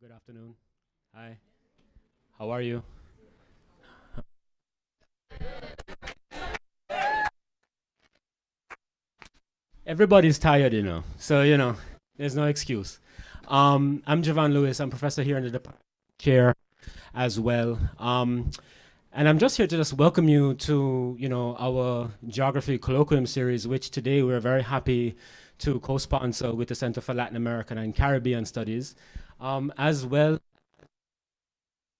Good afternoon. Hi. How are you? Everybody's tired, So, there's no excuse. I'm Javon Lewis. I'm professor here in the department chair as well. And I'm just here to just welcome you to, our geography colloquium series, which today we're very happy to co-sponsor with the Center for Latin American and Caribbean Studies, as well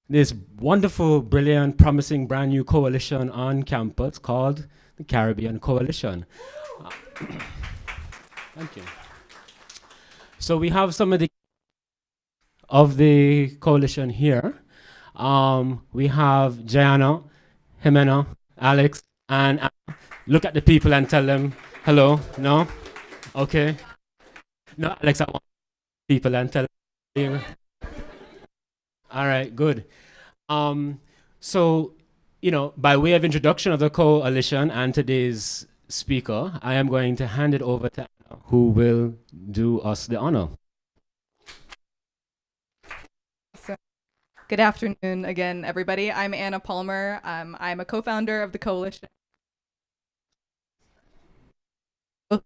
this wonderful, brilliant, promising brand new coalition on campus called the Caribbean Coalition. Thank you. So we have some of the coalition here. We have Guyana, Jimena, Alex, and look at the people and tell them hello. No? Okay. No, Alex, I want people and tell them. All right, good. So, by way of introduction of the coalition and today's speaker, I am going to hand it over to Anna, who will do us the honor. So, good afternoon again, everybody. I'm Anna Palmer. I'm a co-founder of the coalition. Oh,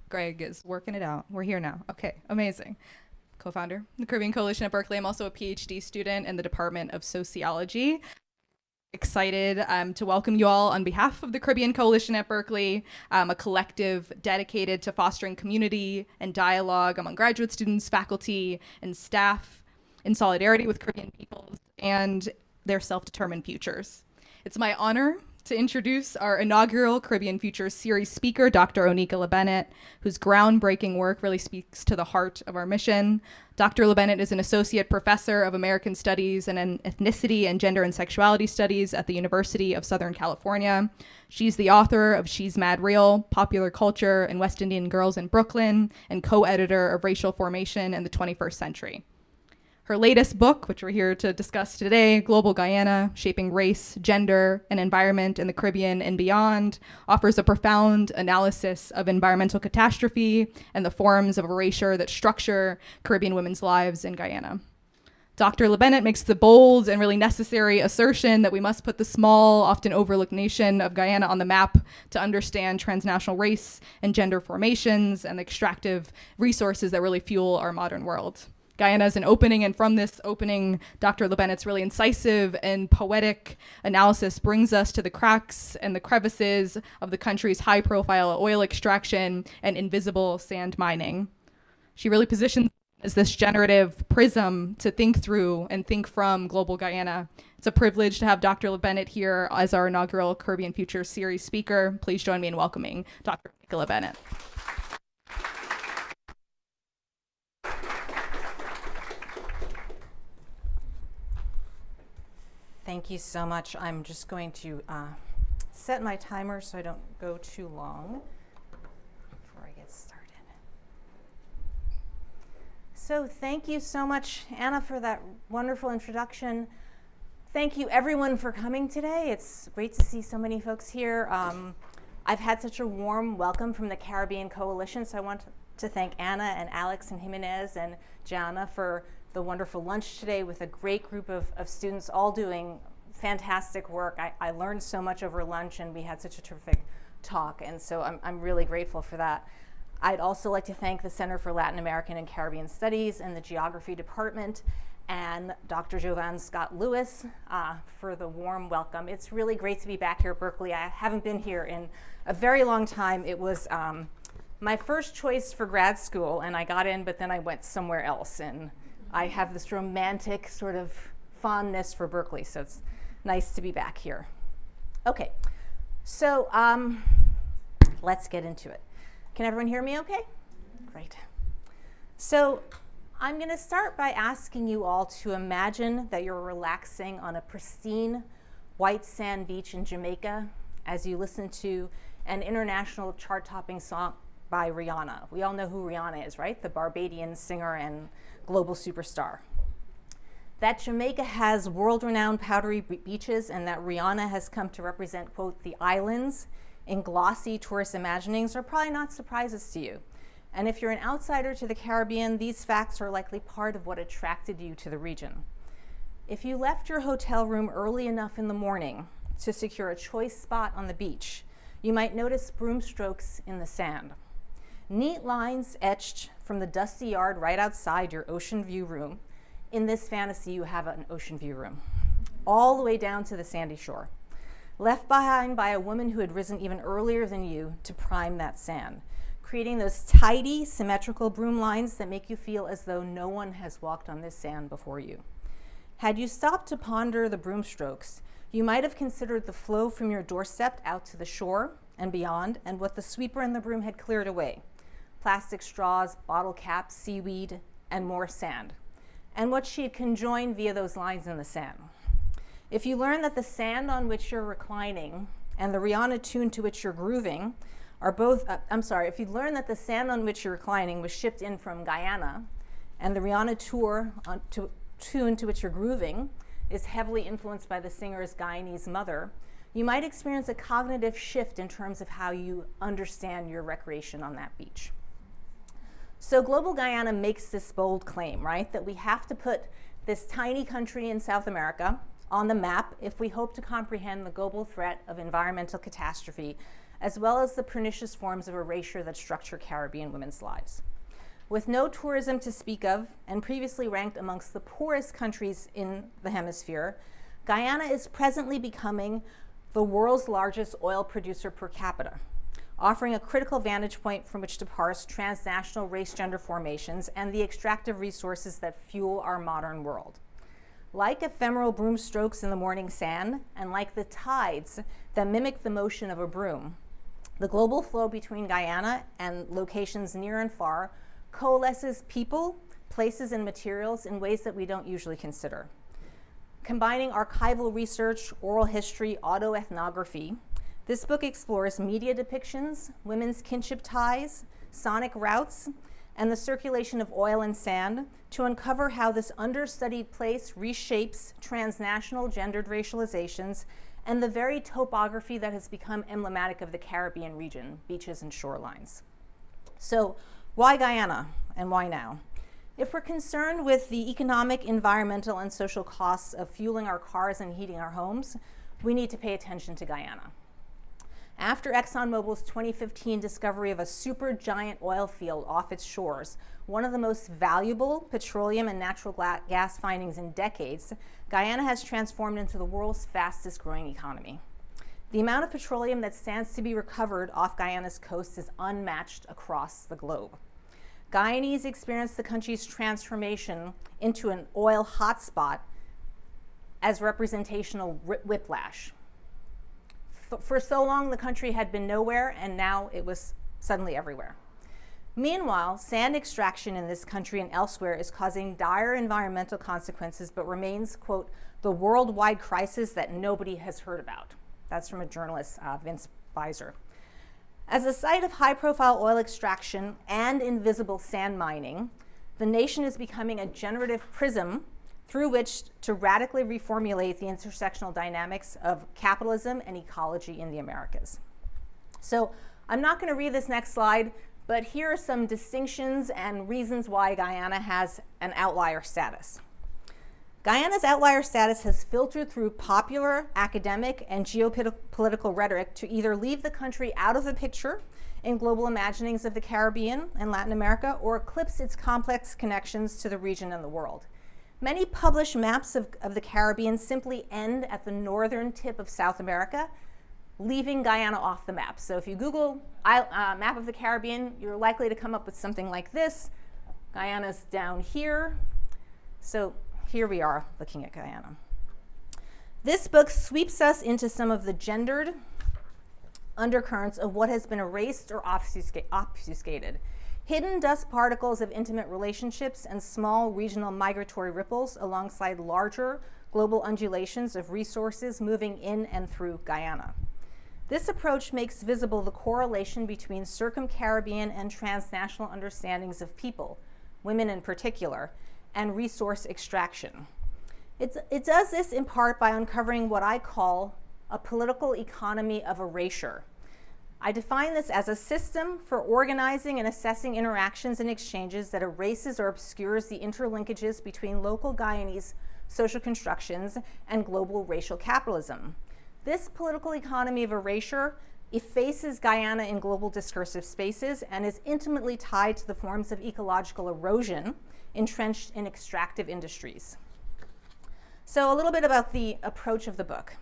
Greg is working it out. We're here now. Okay, amazing. Co-founder of the Caribbean Coalition at Berkeley. I'm also a PhD student in the Department of Sociology. Excited to welcome you all on behalf of the Caribbean Coalition at Berkeley, a collective dedicated to fostering community and dialogue among graduate students, faculty, and staff in solidarity with Caribbean peoples and their self-determined futures. It's my honor to introduce our inaugural Caribbean Futures Series speaker, Dr. Oneka LaBennett, whose groundbreaking work really speaks to the heart of our mission. Dr. LaBennett is an associate professor of American Studies and Ethnicity and Gender and Sexuality Studies at the University of Southern California. She's the author of She's Mad Real, Popular Culture and West Indian Girls in Brooklyn, and co-editor of Racial Formation in the 21st Century. Her latest book, which we're here to discuss today, Global Guyana, Shaping Race, Gender, and Environment in the Caribbean and Beyond, offers a profound analysis of environmental catastrophe and the forms of erasure that structure Caribbean women's lives in Guyana. Dr. LaBennett makes the bold and really necessary assertion that we must put the small, often overlooked nation of Guyana on the map to understand transnational race and gender formations and the extractive resources that really fuel our modern world. Guyana is an opening, and from this opening, Dr. LaBennett's really incisive and poetic analysis brings us to the cracks and the crevices of the country's high-profile oil extraction and invisible sand mining. She really positions as this generative prism to think through and think from global Guyana. It's a privilege to have Dr. LaBennett here as our inaugural Caribbean Futures Series speaker. Please join me in welcoming Dr. LaBennett. Thank you so much. I'm just going to set my timer so I don't go too long before I get started. So thank you so much, Anna, for that wonderful introduction. Thank you, everyone, for coming today. It's great to see so many folks here. I've had such a warm welcome from the Caribbean Coalition, so I want to thank Anna and Alex and Jimenez and Gianna for the wonderful lunch today with a great group of students all doing fantastic work. I learned so much over lunch, and we had such a terrific talk, and so I'm really grateful for that. I'd also like to thank the Center for Latin American and Caribbean Studies and the Geography Department and Dr. Jovan Scott Lewis for the warm welcome. It's really great to be back here at Berkeley. I haven't been here in a very long time. It was my first choice for grad school, and I got in, but then I went somewhere else, and I have this romantic sort of fondness for Berkeley, so it's nice to be back here. Okay, so let's get into it. Can everyone hear me okay? Great. So I'm gonna start by asking you all to imagine that you're relaxing on a pristine white sand beach in Jamaica as you listen to an international chart-topping song by Rihanna. We all know who Rihanna is, right? The Barbadian singer and global superstar. That Jamaica has world-renowned powdery beaches, and that Rihanna has come to represent, quote, the islands in glossy tourist imaginings are probably not surprises to you. And if you're an outsider to the Caribbean, these facts are likely part of what attracted you to the region. If you left your hotel room early enough in the morning to secure a choice spot on the beach, you might notice broom strokes in the sand. Neat lines etched from the dusty yard right outside your ocean view room. In this fantasy, you have an ocean view room, all the way down to the sandy shore, left behind by a woman who had risen even earlier than you to prime that sand, creating those tidy, symmetrical broom lines that make you feel as though no one has walked on this sand before you. Had you stopped to ponder the broom strokes, you might have considered the flow from your doorstep out to the shore and beyond, and what the sweeper and the broom had cleared away: plastic straws, bottle caps, seaweed, and more sand, and what she had conjoined via those lines in the sand. If you learn that the sand on which you're reclining and the Rihanna tune to which you're grooving are both, if you learn that the sand on which you're reclining was shipped in from Guyana, and the Rihanna tune to which you're grooving is heavily influenced by the singer's Guyanese mother, you might experience a cognitive shift in terms of how you understand your recreation on that beach. So Global Guyana makes this bold claim, right, that we have to put this tiny country in South America on the map if we hope to comprehend the global threat of environmental catastrophe, as well as the pernicious forms of erasure that structure Caribbean women's lives. With no tourism to speak of, and previously ranked amongst the poorest countries in the hemisphere, Guyana is presently becoming the world's largest oil producer per capita, offering a critical vantage point from which to parse transnational race-gender formations and the extractive resources that fuel our modern world. Like ephemeral broom strokes in the morning sand, and like the tides that mimic the motion of a broom, the global flow between Guyana and locations near and far coalesces people, places, and materials in ways that we don't usually consider. Combining archival research, oral history, autoethnography, this book explores media depictions, women's kinship ties, sonic routes, and the circulation of oil and sand to uncover how this understudied place reshapes transnational gendered racializations and the very topography that has become emblematic of the Caribbean region, beaches and shorelines. So, why Guyana, and why now? If we're concerned with the economic, environmental, and social costs of fueling our cars and heating our homes, we need to pay attention to Guyana. After ExxonMobil's 2015 discovery of a supergiant oil field off its shores, one of the most valuable petroleum and natural gas findings in decades, Guyana has transformed into the world's fastest growing economy. The amount of petroleum that stands to be recovered off Guyana's coast is unmatched across the globe. Guyanese experienced the country's transformation into an oil hotspot as representational whiplash. For so long, the country had been nowhere, and now it was suddenly everywhere. Meanwhile, sand extraction in this country and elsewhere is causing dire environmental consequences, but remains, quote, the worldwide crisis that nobody has heard about. That's from a journalist, Vince Beiser. As a site of high-profile oil extraction and invisible sand mining, the nation is becoming a generative prism through which to radically reformulate the intersectional dynamics of capitalism and ecology in the Americas. So I'm not going to read this next slide, but here are some distinctions and reasons why Guyana has an outlier status. Guyana's outlier status has filtered through popular, academic, and geopolitical rhetoric to either leave the country out of the picture in global imaginings of the Caribbean and Latin America, or eclipse its complex connections to the region and the world. Many published maps of the Caribbean simply end at the northern tip of South America, leaving Guyana off the map. So if you Google map of the Caribbean, you're likely to come up with something like this. Guyana's down here. So here we are looking at Guyana. This book sweeps us into some of the gendered undercurrents of what has been erased or obfuscated. Hidden dust particles of intimate relationships and small regional migratory ripples alongside larger global undulations of resources moving in and through Guyana. This approach makes visible the correlation between circum-Caribbean and transnational understandings of people, women in particular, and resource extraction. It does this in part by uncovering what I call a political economy of erasure. I define this as a system for organizing and assessing interactions and exchanges that erases or obscures the interlinkages between local Guyanese social constructions and global racial capitalism. This political economy of erasure effaces Guyana in global discursive spaces and is intimately tied to the forms of ecological erosion entrenched in extractive industries. So a little bit about the approach of the book.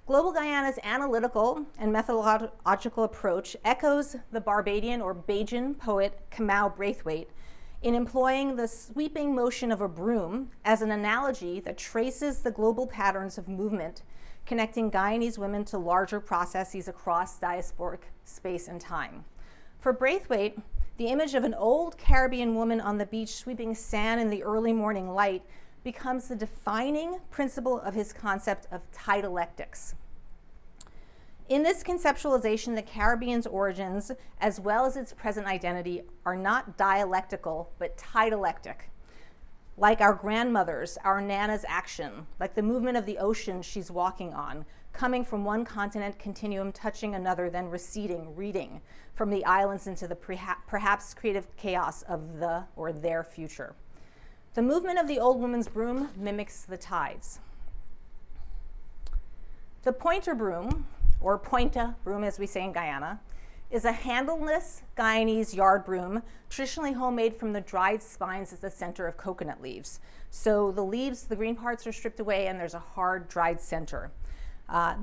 Global Guyana's analytical and methodological approach echoes the Barbadian or Bajan poet Kamau Braithwaite in employing the sweeping motion of a broom as an analogy that traces the global patterns of movement connecting Guyanese women to larger processes across diasporic space and time. For Braithwaite, the image of an old Caribbean woman on the beach sweeping sand in the early morning light becomes the defining principle of his concept of tidalectics. In this conceptualization, the Caribbean's origins, as well as its present identity, are not dialectical, but tidalectic. Like our grandmother's, our Nana's action, like the movement of the ocean she's walking on, coming from one continent continuum, touching another, then receding, reading from the islands into the perhaps creative chaos of the or their future. The movement of the old woman's broom mimics the tides. The pointer broom, or pointa broom as we say in Guyana, is a handleless Guyanese yard broom, traditionally homemade from the dried spines at the center of coconut leaves. So the leaves, the green parts are stripped away and there's a hard dried center.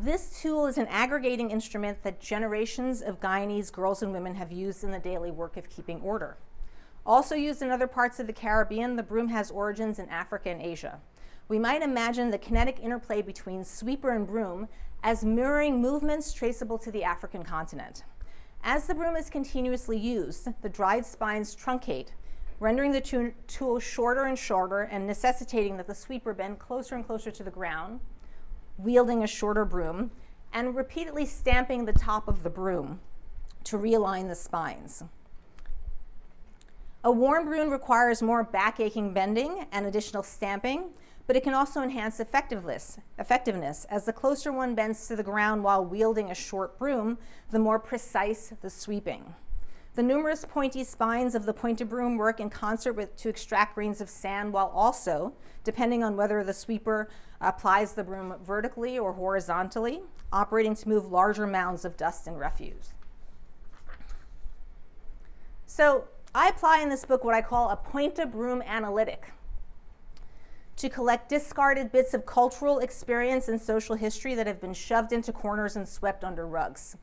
This tool is an aggregating instrument that generations of Guyanese girls and women have used in the daily work of keeping order. Also used in other parts of the Caribbean, the broom has origins in Africa and Asia. We might imagine the kinetic interplay between sweeper and broom as mirroring movements traceable to the African continent. As the broom is continuously used, the dried spines truncate, rendering the tool shorter and shorter and necessitating that the sweeper bend closer and closer to the ground, wielding a shorter broom, and repeatedly stamping the top of the broom to realign the spines. A warm broom requires more back-aching bending and additional stamping, but it can also enhance effectiveness, as the closer one bends to the ground while wielding a short broom, the more precise the sweeping. The numerous pointy spines of the pointed broom work in concert to extract grains of sand while also, depending on whether the sweeper applies the broom vertically or horizontally, operating to move larger mounds of dust and refuse. So I apply in this book what I call a pointa broom analytic to collect discarded bits of cultural experience and social history that have been shoved into corners and swept under rugs.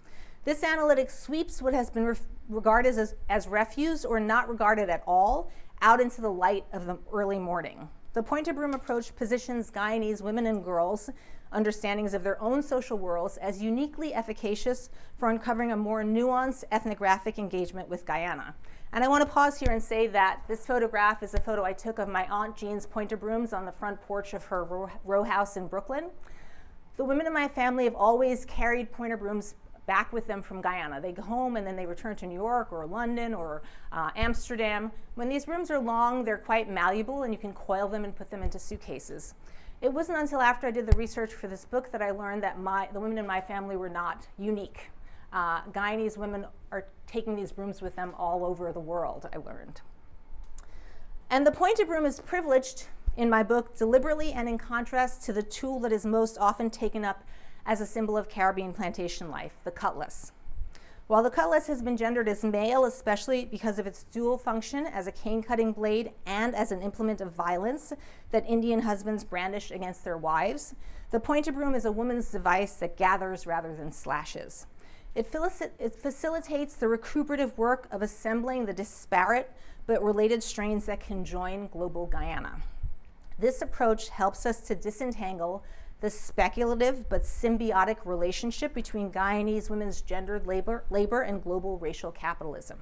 This analytic sweeps what has been regarded as refuse or not regarded at all out into the light of the early morning. The pointer broom approach positions Guyanese women and girls' understandings of their own social worlds as uniquely efficacious for uncovering a more nuanced ethnographic engagement with Guyana. And I want to pause here and say that this photograph is a photo I took of my Aunt Jean's pointer brooms on the front porch of her row house in Brooklyn. The women in my family have always carried pointer brooms back with them from Guyana. They go home and then they return to New York or London or Amsterdam. When these brooms are long, they're quite malleable and you can coil them and put them into suitcases. It wasn't until after I did the research for this book that I learned that the women in my family were not unique. Guyanese women are taking these brooms with them all over the world, I learned. And the pointed broom is privileged in my book deliberately and in contrast to the tool that is most often taken up as a symbol of Caribbean plantation life, the cutlass. While the cutlass has been gendered as male, especially because of its dual function as a cane-cutting blade and as an implement of violence that Indian husbands brandish against their wives, the pointed broom is a woman's device that gathers rather than slashes. It facilitates the recuperative work of assembling the disparate but related strains that can join global Guyana. This approach helps us to disentangle the speculative but symbiotic relationship between Guyanese women's gendered labor and global racial capitalism.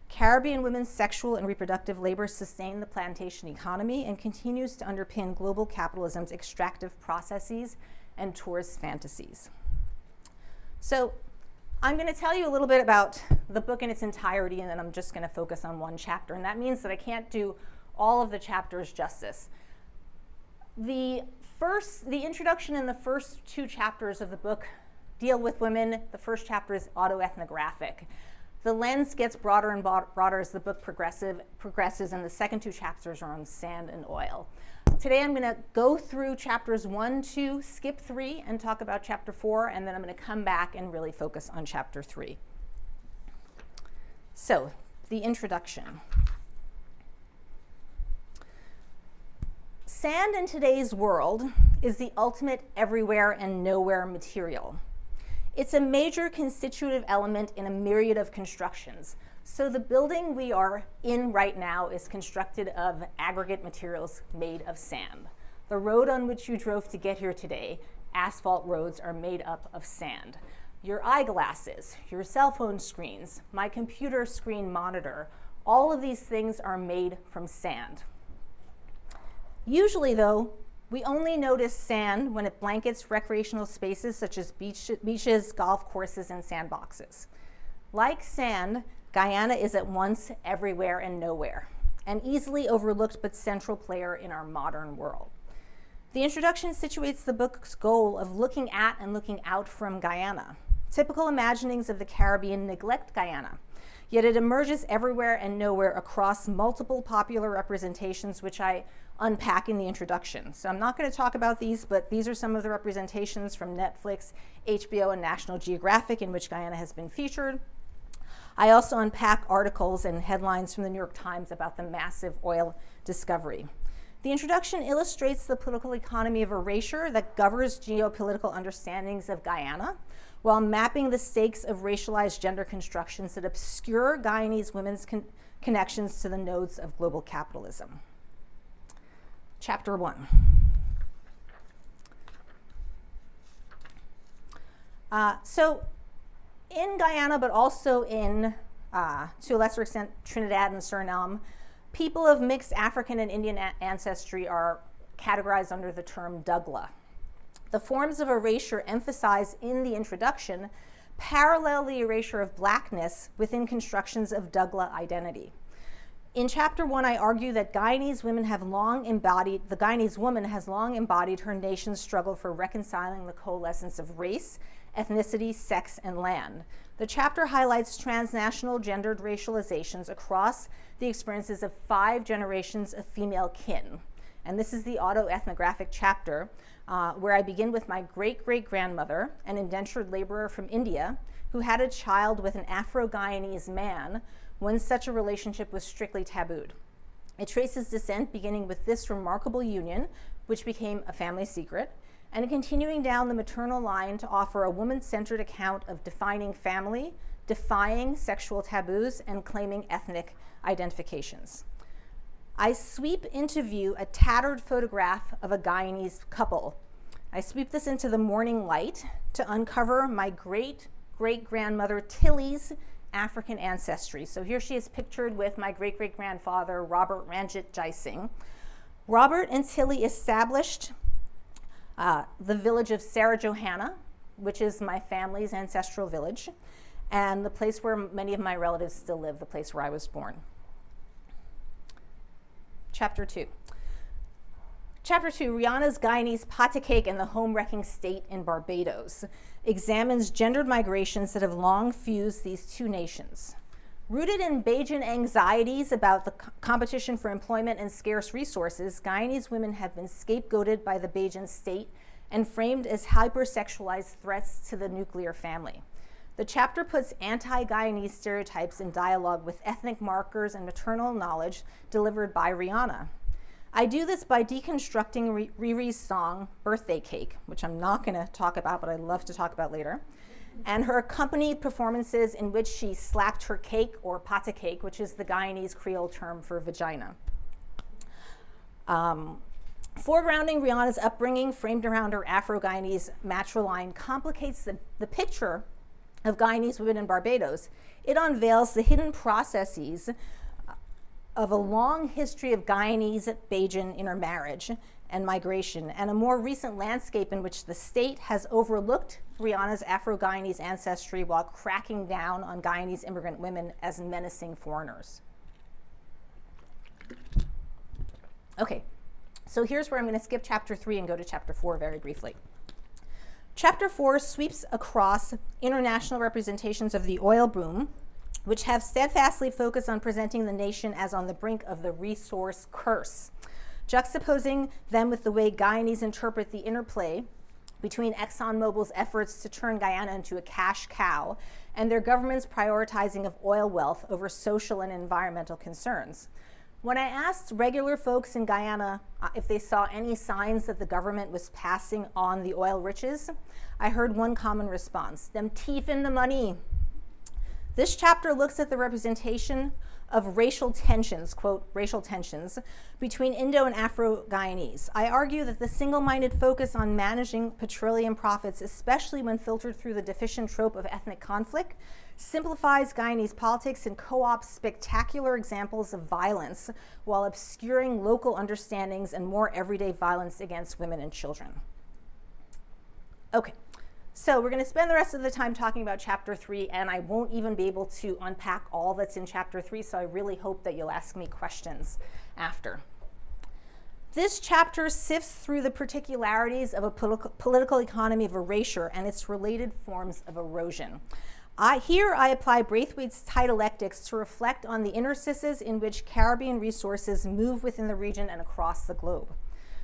Caribbean women's sexual and reproductive labor sustain the plantation economy and continues to underpin global capitalism's extractive processes and tourist fantasies. So I'm going to tell you a little bit about the book in its entirety, and then I'm just going to focus on one chapter, and that means that I can't do all of the chapters justice. The introduction in the first two chapters of the book deal with women. The first chapter is autoethnographic. The lens gets broader and broader as the book progresses, and the second 2 chapters are on sand and oil. Today I'm going to go through chapters 1, 2, skip 3, and talk about chapter 4, and then I'm going to come back and really focus on chapter 3. So, the introduction. Sand in today's world is the ultimate everywhere and nowhere material. It's a major constitutive element in a myriad of constructions. So the building we are in right now is constructed of aggregate materials made of sand. The road on which you drove to get here today, asphalt roads, are made up of sand. Your eyeglasses, your cell phone screens, my computer screen monitor, all of these things are made from sand. Usually, though, we only notice sand when it blankets recreational spaces such as beaches, golf courses, and sandboxes. Like sand, Guyana is at once everywhere and nowhere, an easily overlooked but central player in our modern world. The introduction situates the book's goal of looking at and looking out from Guyana. Typical imaginings of the Caribbean neglect Guyana, yet it emerges everywhere and nowhere across multiple popular representations, which I unpack in the introduction. So I'm not going to talk about these, but these are some of the representations from Netflix, HBO, and National Geographic in which Guyana has been featured. I also unpack articles and headlines from the New York Times about the massive oil discovery. The introduction illustrates the political economy of erasure that governs geopolitical understandings of Guyana, while mapping the stakes of racialized gender constructions that obscure Guyanese women's connections to the nodes of global capitalism. Chapter 1. So in Guyana, but also in, to a lesser extent, Trinidad and Suriname, people of mixed African and Indian ancestry are categorized under the term Dougla. The forms of erasure emphasized in the introduction parallel the erasure of blackness within constructions of Dougla identity. In chapter 1, I argue that the Guyanese woman has long embodied her nation's struggle for reconciling the coalescence of race, ethnicity, sex, and land. The chapter highlights transnational gendered racializations across the experiences of 5 generations of female kin. And this is the autoethnographic chapter, where I begin with my great-great-grandmother, an indentured laborer from India, who had a child with an Afro-Guyanese man when such a relationship was strictly tabooed. It traces descent beginning with this remarkable union, which became a family secret, and continuing down the maternal line to offer a woman-centered account of defining family, defying sexual taboos, and claiming ethnic identifications. I sweep into view a tattered photograph of a Guyanese couple. I sweep this into the morning light to uncover my great-great-grandmother Tilly's African ancestry. So here she is pictured with my great-great-grandfather, Robert Ranjit Jai Singh. Robert and Tilly established the village of Sarah Johanna, which is my family's ancestral village, and the place where many of my relatives still live, the place where I was born. Chapter 2. Chapter 2, Rihanna's Guyanese Pata Cake and the Home-Wrecking State in Barbados, examines gendered migrations that have long fused these two nations. Rooted in Bajan anxieties about the competition for employment and scarce resources, Guyanese women have been scapegoated by the Bajan state and framed as hypersexualized threats to the nuclear family. The chapter puts anti-Guyanese stereotypes in dialogue with ethnic markers and maternal knowledge delivered by Rihanna. I do this by deconstructing Riri's song, Birthday Cake, which I'm not going to talk about, but I'd love to talk about later, and her accompanied performances in which she slapped her cake, or pata cake, which is the Guyanese Creole term for vagina. Foregrounding Rihanna's upbringing, framed around her Afro-Guyanese matriline, complicates the picture of Guyanese women in Barbados. It unveils the hidden processes of a long history of Guyanese-Bajan intermarriage and migration, and a more recent landscape in which the state has overlooked Rihanna's Afro-Guyanese ancestry while cracking down on Guyanese immigrant women as menacing foreigners. Okay, so here's where I'm going to skip chapter 3 and go to chapter 4 very briefly. Chapter 4 sweeps across international representations of the oil boom, which have steadfastly focused on presenting the nation as on the brink of the resource curse, juxtaposing them with the way Guyanese interpret the interplay between ExxonMobil's efforts to turn Guyana into a cash cow and their government's prioritizing of oil wealth over social and environmental concerns. When I asked regular folks in Guyana if they saw any signs that the government was passing on the oil riches, I heard one common response: them teeth in the money. This chapter looks at the representation of racial tensions, quote, racial tensions, between Indo and Afro-Guyanese. I argue that the single-minded focus on managing petroleum profits, especially when filtered through the deficient trope of ethnic conflict, simplifies Guyanese politics and co-opts spectacular examples of violence while obscuring local understandings and more everyday violence against women and children. Okay. So we're going to spend the rest of the time talking about Chapter 3, and I won't even be able to unpack all that's in Chapter 3, so I really hope that you'll ask me questions after. This chapter sifts through the particularities of a political economy of erasure and its related forms of erosion. Here I apply Braithwaite's dialectics to reflect on the interstices in which Caribbean resources move within the region and across the globe.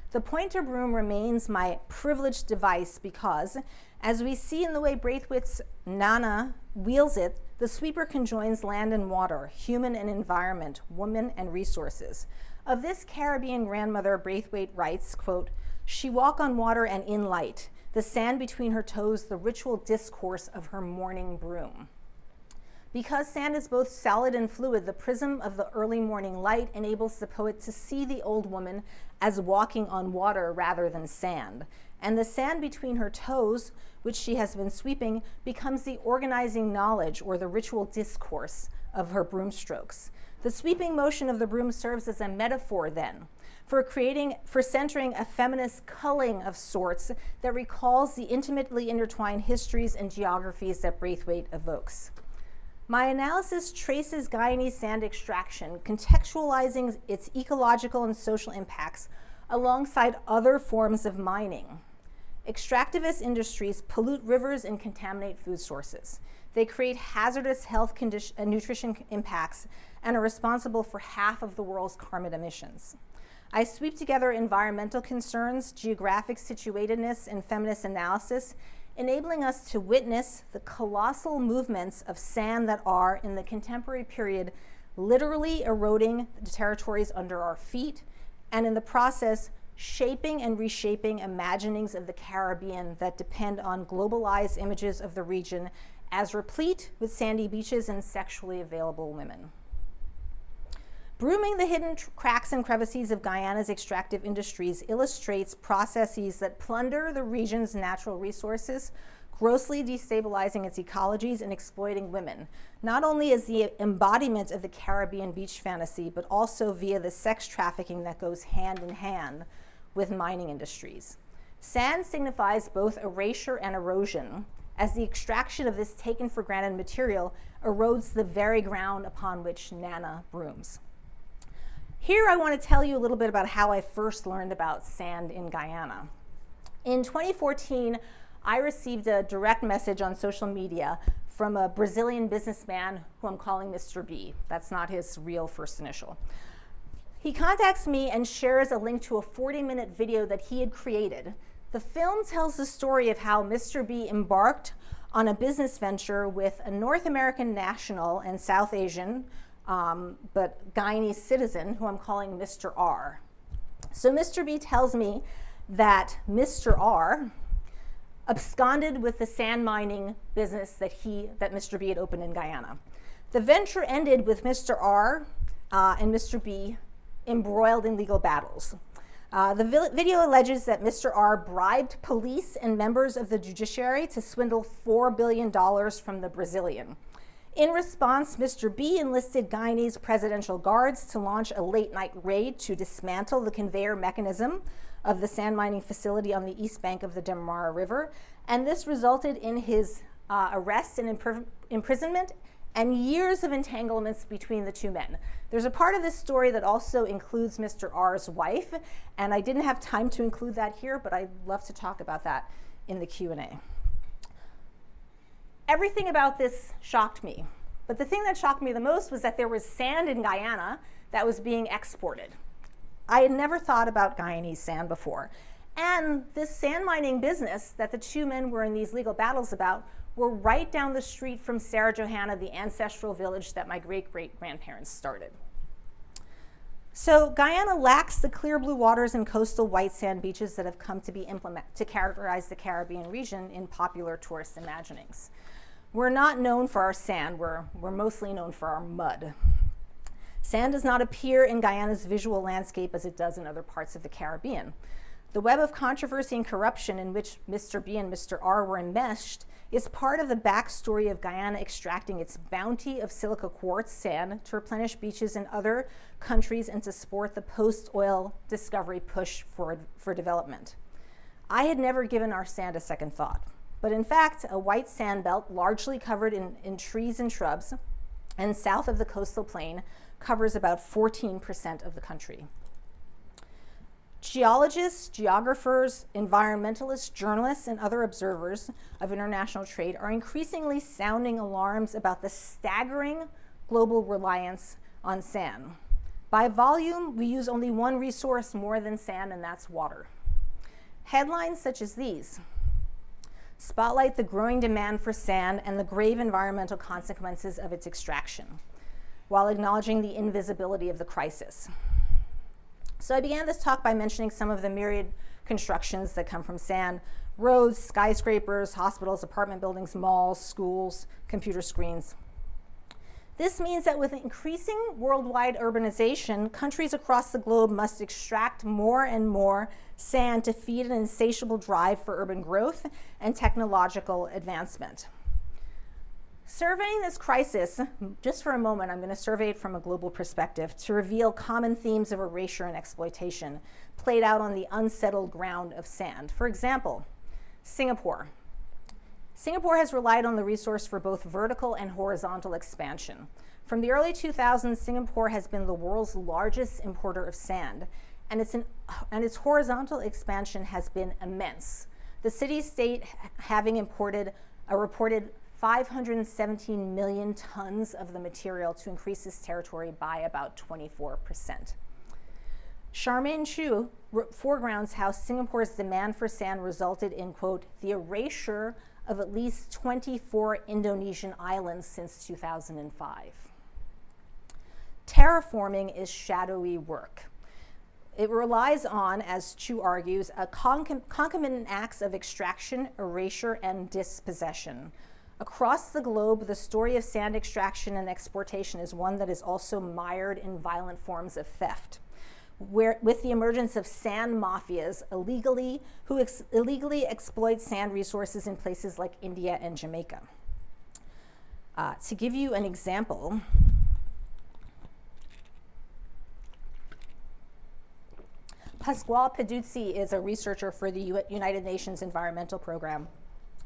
The pointer broom remains my privileged device because, as we see in the way Braithwaite's Nana wields it, the sweeper conjoins land and water, human and environment, woman and resources. Of this Caribbean grandmother, Braithwaite writes, quote, "She walk on water and in light, the sand between her toes, the ritual discourse of her morning broom." Because sand is both solid and fluid, the prism of the early morning light enables the poet to see the old woman as walking on water rather than sand. And the sand between her toes, which she has been sweeping, becomes the organizing knowledge or the ritual discourse of her broom strokes. The sweeping motion of the broom serves as a metaphor then for centering a feminist culling of sorts that recalls the intimately intertwined histories and geographies that Braithwaite evokes. My analysis traces Guyanese sand extraction, contextualizing its ecological and social impacts alongside other forms of mining. Extractivist industries pollute rivers and contaminate food sources. They create hazardous health and nutrition impacts and are responsible for half of the world's carbon emissions. I sweep together environmental concerns, geographic situatedness, and feminist analysis, enabling us to witness the colossal movements of sand that are, in the contemporary period, literally eroding the territories under our feet, and in the process, shaping and reshaping imaginings of the Caribbean that depend on globalized images of the region as replete with sandy beaches and sexually available women. Brooming the hidden cracks and crevices of Guyana's extractive industries illustrates processes that plunder the region's natural resources, grossly destabilizing its ecologies and exploiting women, not only as the embodiment of the Caribbean beach fantasy, but also via the sex trafficking that goes hand in hand with mining industries. Sand signifies both erasure and erosion, as the extraction of this taken for granted material erodes the very ground upon which Nana brooms. Here I want to tell you a little bit about how I first learned about sand in Guyana. In 2014, I received a direct message on social media from a Brazilian businessman who I'm calling Mr. B. That's not his real first initial. He contacts me and shares a link to a 40-minute video that he had created. The film tells the story of how Mr. B embarked on a business venture with a North American national and South Asian but Guyanese citizen, who I'm calling Mr. R. So Mr. B tells me that Mr. R absconded with the sand mining business that Mr. B had opened in Guyana. The venture ended with Mr. R and Mr. B embroiled in legal battles. The video alleges that Mr. R bribed police and members of the judiciary to swindle $4 billion from the Brazilian. In response, Mr. B enlisted Guyanese presidential guards to launch a late-night raid to dismantle the conveyor mechanism of the sand mining facility on the east bank of the Demerara River, and this resulted in his arrest and imprisonment and years of entanglements between the two men. There's a part of this story that also includes Mr. R's wife, and I didn't have time to include that here, but I'd love to talk about that in the Q&A. Everything about this shocked me, but the thing that shocked me the most was that there was sand in Guyana that was being exported. I had never thought about Guyanese sand before. And this sand mining business that the two men were in these legal battles about were right down the street from Sarah Johanna, the ancestral village that my great-great-grandparents started. So Guyana lacks the clear blue waters and coastal white sand beaches that have come to be to characterize the Caribbean region in popular tourist imaginings. We're not known for our sand, we're mostly known for our mud. Sand does not appear in Guyana's visual landscape as it does in other parts of the Caribbean. The web of controversy and corruption in which Mr. B and Mr. R were enmeshed is part of the backstory of Guyana extracting its bounty of silica quartz sand to replenish beaches in other countries and to support the post-oil discovery push for development. I had never given our sand a second thought, but in fact, a white sand belt largely covered in trees and shrubs and south of the coastal plain covers about 14% of the country. Geologists, geographers, environmentalists, journalists, and other observers of international trade are increasingly sounding alarms about the staggering global reliance on sand. By volume, we use only one resource more than sand, and that's water. Headlines such as these spotlight the growing demand for sand and the grave environmental consequences of its extraction, while acknowledging the invisibility of the crisis. So I began this talk by mentioning some of the myriad constructions that come from sand: roads, skyscrapers, hospitals, apartment buildings, malls, schools, computer screens. This means that with increasing worldwide urbanization, countries across the globe must extract more and more sand to feed an insatiable drive for urban growth and technological advancement. Surveying this crisis, just for a moment, I'm going to survey it from a global perspective to reveal common themes of erasure and exploitation played out on the unsettled ground of sand. For example, Singapore. Singapore has relied on the resource for both vertical and horizontal expansion. From the early 2000s, Singapore has been the world's largest importer of sand, and its horizontal expansion has been immense. The city-state having imported a reported 517 million tons of the material to increase its territory by about 24%. Charmaine Chu foregrounds how Singapore's demand for sand resulted in, quote, the erasure of at least 24 Indonesian islands since 2005. Terraforming is shadowy work. It relies on, as Chu argues, a concomitant acts of extraction, erasure, and dispossession. Across the globe, the story of sand extraction and exportation is one that is also mired in violent forms of theft, with the emergence of sand mafias who illegally exploit sand resources in places like India and Jamaica. To give you an example, Pasquale Peduzzi is a researcher for the United Nations Environmental Program.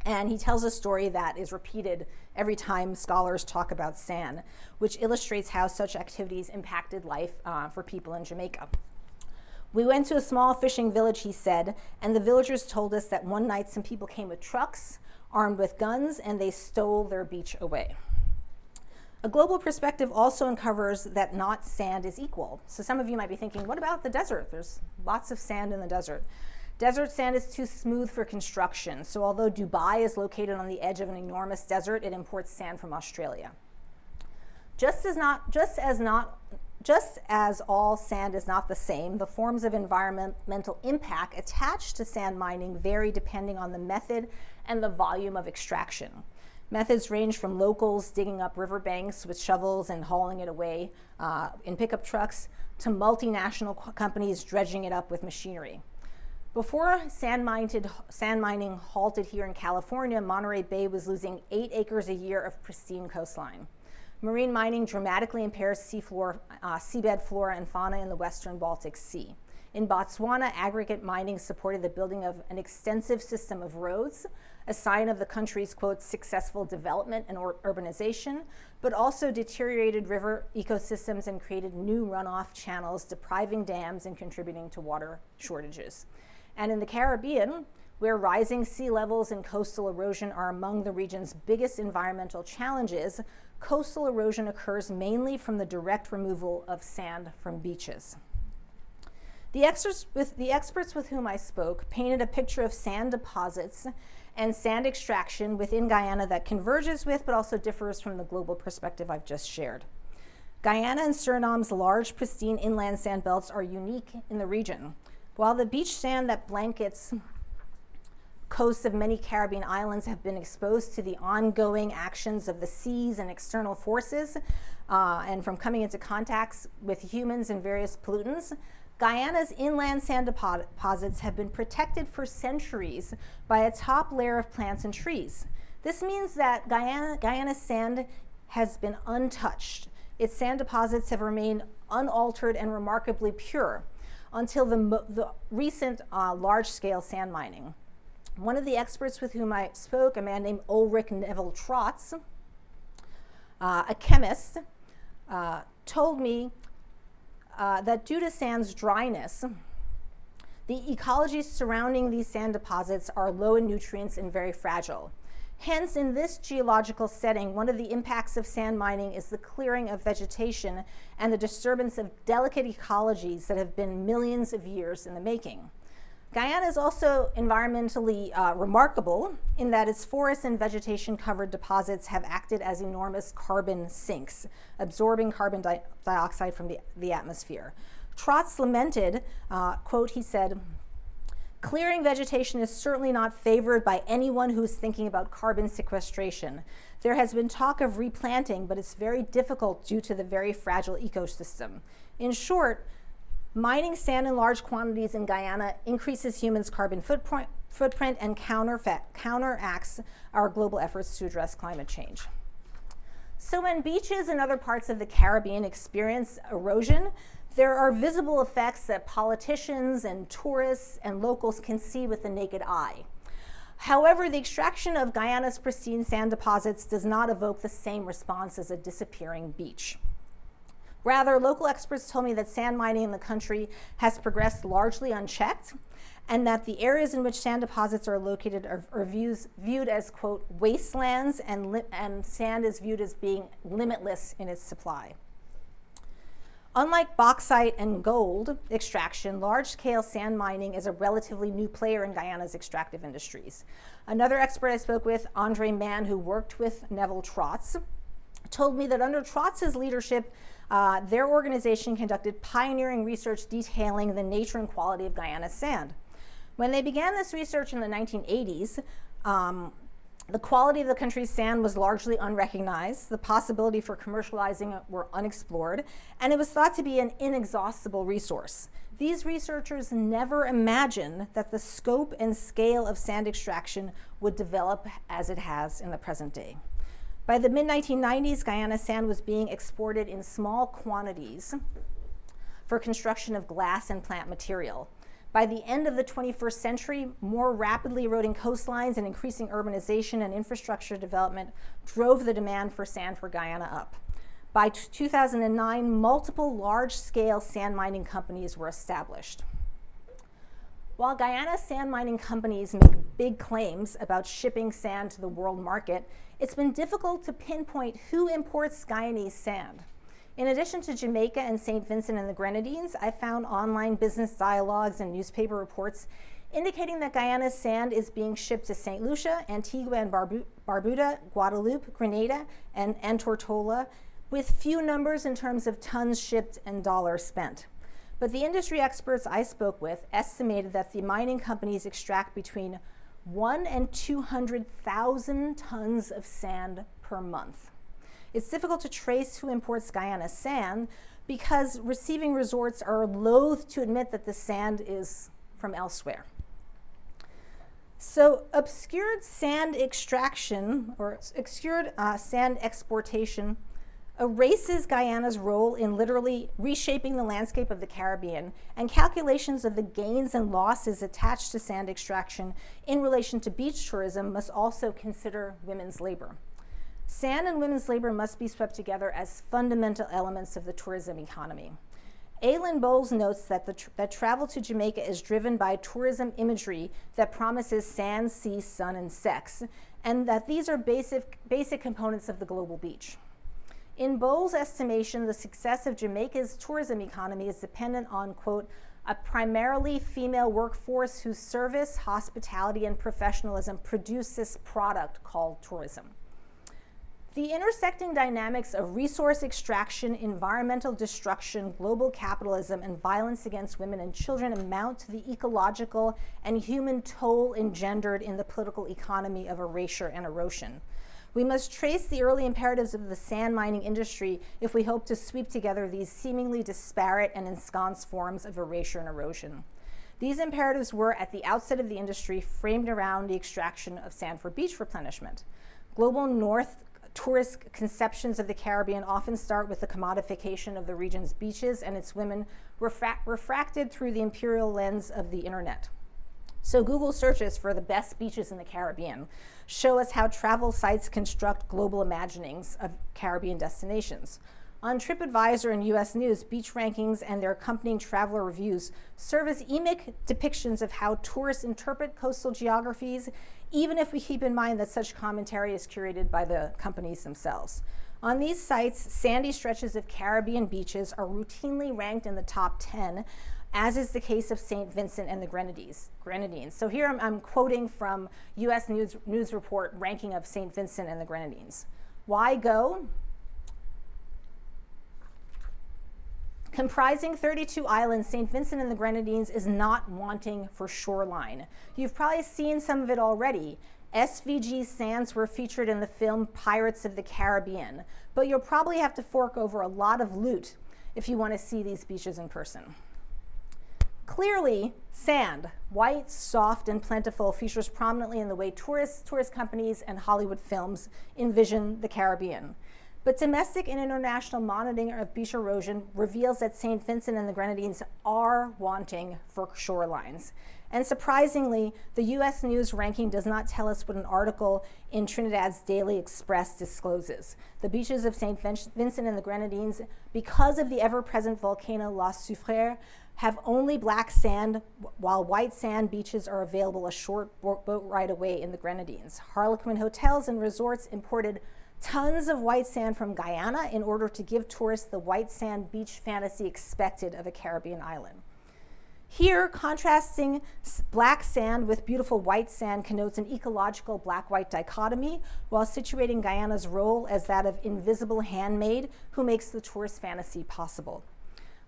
And he tells a story that is repeated every time scholars talk about sand, which illustrates how such activities impacted life for people in Jamaica. We went to a small fishing village, he said, and the villagers told us that one night some people came with trucks, armed with guns, and they stole their beach away. A global perspective also uncovers that not sand is equal. So some of you might be thinking, what about the desert? There's lots of sand in the desert. Desert sand is too smooth for construction, so although Dubai is located on the edge of an enormous desert, it imports sand from Australia. Just as all sand is not the same, the forms of environmental impact attached to sand mining vary depending on the method and the volume of extraction. Methods range from locals digging up riverbanks with shovels and hauling it away in pickup trucks to multinational companies dredging it up with machinery. Before sand mining halted here in California, Monterey Bay was losing 8 acres a year of pristine coastline. Marine mining dramatically impairs seabed flora and fauna in the western Baltic Sea. In Botswana, aggregate mining supported the building of an extensive system of roads, a sign of the country's, quote, successful development and urbanization, but also deteriorated river ecosystems and created new runoff channels, depriving dams and contributing to water shortages. And in the Caribbean, Where rising sea levels and coastal erosion are among the region's biggest environmental challenges, coastal erosion occurs mainly from the direct removal of sand from beaches. The experts with whom I spoke painted a picture of sand deposits and sand extraction within Guyana that converges with but also differs from the global perspective I've just shared. Guyana and Suriname's large, pristine inland sand belts are unique in the region. While the beach sand that blankets coasts of many Caribbean islands have been exposed to the ongoing actions of the seas and external forces, and from coming into contacts with humans and various pollutants, Guyana's inland sand deposits have been protected for centuries by a top layer of plants and trees. This means that Guyana's sand has been untouched. Its sand deposits have remained unaltered and remarkably pure until the recent large-scale sand mining. One of the experts with whom I spoke, a man named Ulrich Neville-Trotz, a chemist, told me that due to sand's dryness, the ecology surrounding these sand deposits are low in nutrients and very fragile. Hence, in this geological setting, one of the impacts of sand mining is the clearing of vegetation and the disturbance of delicate ecologies that have been millions of years in the making. Guyana is also environmentally remarkable in that its forest and vegetation-covered deposits have acted as enormous carbon sinks, absorbing carbon dioxide from the atmosphere. Trotz lamented, quote, he said, "Clearing vegetation is certainly not favored by anyone who is thinking about carbon sequestration. There has been talk of replanting, but it's very difficult due to the very fragile ecosystem. In short, mining sand in large quantities in Guyana increases humans' carbon footprint and counteracts our global efforts to address climate change." So when beaches and other parts of the Caribbean experience erosion, there are visible effects that politicians and tourists and locals can see with the naked eye. However, the extraction of Guyana's pristine sand deposits does not evoke the same response as a disappearing beach. Rather, local experts told me that sand mining in the country has progressed largely unchecked, and that the areas in which sand deposits are located are viewed as, quote, wastelands, and sand is viewed as being limitless in its supply. Unlike bauxite and gold extraction, large-scale sand mining is a relatively new player in Guyana's extractive industries. Another expert I spoke with, Andre Mann, who worked with Neville-Trotz, told me that under Trotz's leadership, their organization conducted pioneering research detailing the nature and quality of Guyana's sand. When they began this research in the 1980s, the quality of the country's sand was largely unrecognized, the possibility for commercializing it were unexplored, and it was thought to be an inexhaustible resource. These researchers never imagined that the scope and scale of sand extraction would develop as it has in the present day. By the mid-1990s, Guyana sand was being exported in small quantities for construction of glass and plant material. By the end of the 21st century, more rapidly eroding coastlines and increasing urbanization and infrastructure development drove the demand for sand for Guyana up. By 2009, multiple large-scale sand mining companies were established. While Guyana sand mining companies make big claims about shipping sand to the world market, it's been difficult to pinpoint who imports Guyanese sand. In addition to Jamaica and St. Vincent and the Grenadines, I found online business dialogues and newspaper reports indicating that Guyana's sand is being shipped to St. Lucia, Antigua and Barbuda, Guadeloupe, Grenada, and Tortola, with few numbers in terms of tons shipped and dollars spent. But the industry experts I spoke with estimated that the mining companies extract between 1 and 200,000 tons of sand per month. It's difficult to trace who imports Guyana sand because receiving resorts are loath to admit that the sand is from elsewhere. So obscured sand extraction or obscured sand exportation erases Guyana's role in literally reshaping the landscape of the Caribbean, and calculations of the gains and losses attached to sand extraction in relation to beach tourism must also consider women's labor. Sand and women's labor must be swept together as fundamental elements of the tourism economy. Aylin Bowles notes that, that travel to Jamaica is driven by tourism imagery that promises sand, sea, sun, and sex, and that these are basic components of the global beach. In Bowles' estimation, the success of Jamaica's tourism economy is dependent on, quote, a primarily female workforce whose service, hospitality, and professionalism produce this product called tourism. The intersecting dynamics of resource extraction, environmental destruction, global capitalism, and violence against women and children amount to the ecological and human toll engendered in the political economy of erasure and erosion. We must trace the early imperatives of the sand mining industry if we hope to sweep together these seemingly disparate and ensconced forms of erasure and erosion. These imperatives were, at the outset of the industry, framed around the extraction of sand for beach replenishment. Global North tourist conceptions of the Caribbean often start with the commodification of the region's beaches and its women refracted through the imperial lens of the internet. So Google searches for the best beaches in the Caribbean show us how travel sites construct global imaginings of Caribbean destinations. On TripAdvisor and US News, beach rankings and their accompanying traveler reviews serve as emic depictions of how tourists interpret coastal geographies, even if we keep in mind that such commentary is curated by the companies themselves. On these sites, sandy stretches of Caribbean beaches are routinely ranked in the top 10, as is the case of St. Vincent and the Grenadines. So here I'm quoting from US News Report ranking of St. Vincent and the Grenadines. Why go? Comprising 32 islands, St. Vincent and the Grenadines is not wanting for shoreline. You've probably seen some of it already. SVG sands were featured in the film Pirates of the Caribbean, but you'll probably have to fork over a lot of loot if you want to see these beaches in person. Clearly, sand, white, soft, and plentiful, features prominently in the way tourist companies and Hollywood films envision the Caribbean. But domestic and international monitoring of beach erosion reveals that St. Vincent and the Grenadines are wanting for shorelines. And surprisingly, the US News ranking does not tell us what an article in Trinidad's Daily Express discloses. The beaches of St. Vincent and the Grenadines, because of the ever-present volcano La Soufrière, have only black sand, while white sand beaches are available a short boat ride away in the Grenadines. Harlequin hotels and resorts imported tons of white sand from Guyana in order to give tourists the white sand beach fantasy expected of a Caribbean island. Here, contrasting black sand with beautiful white sand connotes an ecological black-white dichotomy, while situating Guyana's role as that of invisible handmaid who makes the tourist fantasy possible.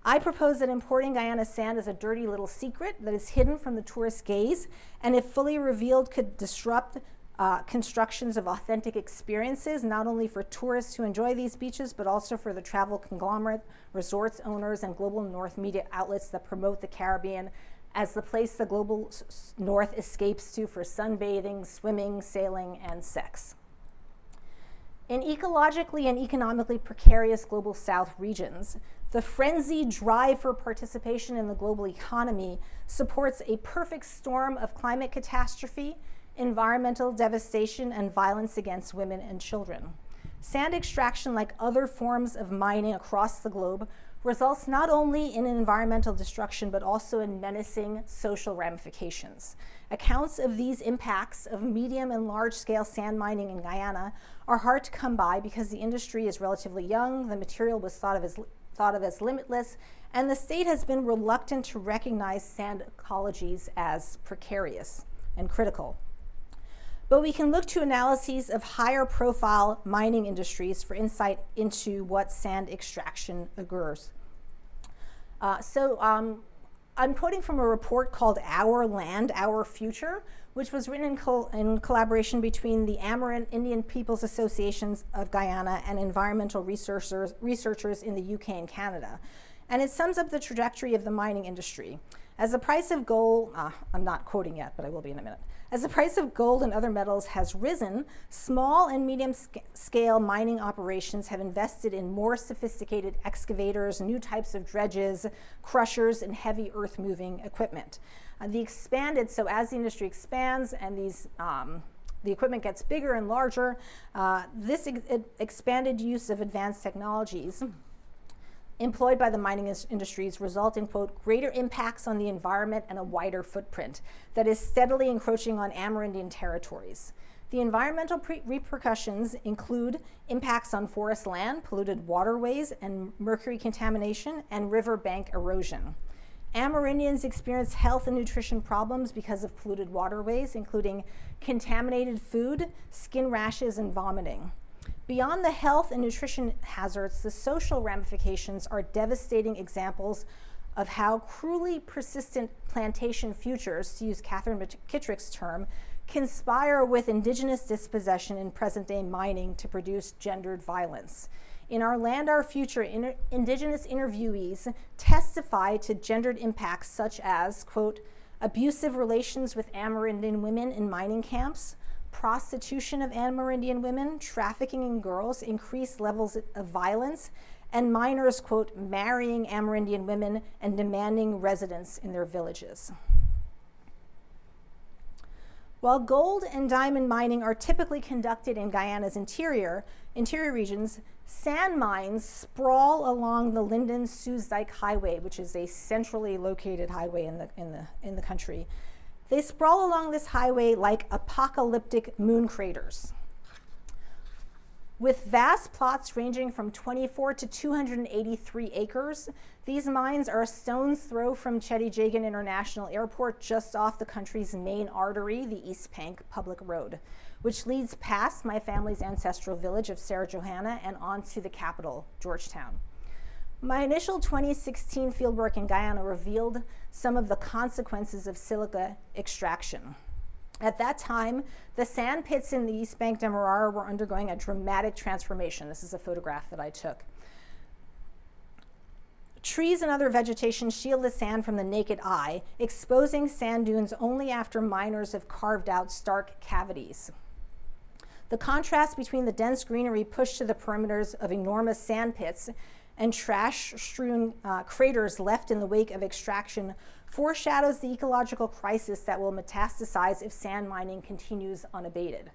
I propose that importing Guyana sand is a dirty little secret that is hidden from the tourist gaze, and if fully revealed could disrupt constructions of authentic experiences, not only for tourists who enjoy these beaches, but also for the travel conglomerate, resorts owners, and global North media outlets that promote the Caribbean as the place the global North escapes to for sunbathing, swimming, sailing, and sex. In ecologically and economically precarious global South regions, the frenzied drive for participation in the global economy supports a perfect storm of climate catastrophe, environmental devastation, and violence against women and children. Sand extraction, like other forms of mining across the globe, results not only in environmental destruction, but also in menacing social ramifications. Accounts of these impacts of medium and large-scale sand mining in Guyana are hard to come by because the industry is relatively young, the material was thought of as limitless, and the state has been reluctant to recognize sand ecologies as precarious and critical. But we can look to analyses of higher profile mining industries for insight into what sand extraction augurs. I'm quoting from a report called Our Land, Our Future, which was written in collaboration between the Amerindian Indian Peoples Associations of Guyana and environmental researchers in the UK and Canada. And it sums up the trajectory of the mining industry. As the price of gold, I'm not quoting yet, but I will be in a minute. As the price of gold and other metals has risen, small and medium-scale mining operations have invested in more sophisticated excavators, new types of dredges, crushers, and heavy earth-moving equipment. So as the industry expands and the equipment gets bigger and larger, this expanded use of advanced technologies employed by the mining industries result in, quote, greater impacts on the environment and a wider footprint that is steadily encroaching on Amerindian territories. The environmental repercussions include impacts on forest land, polluted waterways, and mercury contamination, and riverbank erosion. Amerindians experience health and nutrition problems because of polluted waterways, including contaminated food, skin rashes, and vomiting. Beyond the health and nutrition hazards, the social ramifications are devastating examples of how cruelly persistent plantation futures, to use Catherine McKittrick's term, conspire with indigenous dispossession in present-day mining to produce gendered violence. In Our Land, Our Future, indigenous interviewees testify to gendered impacts such as, quote, abusive relations with Amerindian women in mining camps, prostitution of Amerindian women, trafficking in girls, increased levels of violence, and miners, quote, marrying Amerindian women and demanding residence in their villages. While gold and diamond mining are typically conducted in Guyana's interior regions, sand mines sprawl along the Linden-Soos-Dijk Highway, which is a centrally located highway in the country. They sprawl along this highway like apocalyptic moon craters. With vast plots ranging from 24 to 283 acres, these mines are a stone's throw from Chedijagan International Airport, just off the country's main artery, the East Pank Public Road, which leads past my family's ancestral village of Sarah Johanna and on to the capital, Georgetown. My initial 2016 fieldwork in Guyana revealed some of the consequences of silica extraction. At that time, the sand pits in the East Bank Demerara were undergoing a dramatic transformation. This is a photograph that I took. Trees and other vegetation shield the sand from the naked eye, exposing sand dunes only after miners have carved out stark cavities. The contrast between the dense greenery pushed to the perimeters of enormous sand pits and trash-strewn craters left in the wake of extraction foreshadows the ecological crisis that will metastasize if sand mining continues unabated.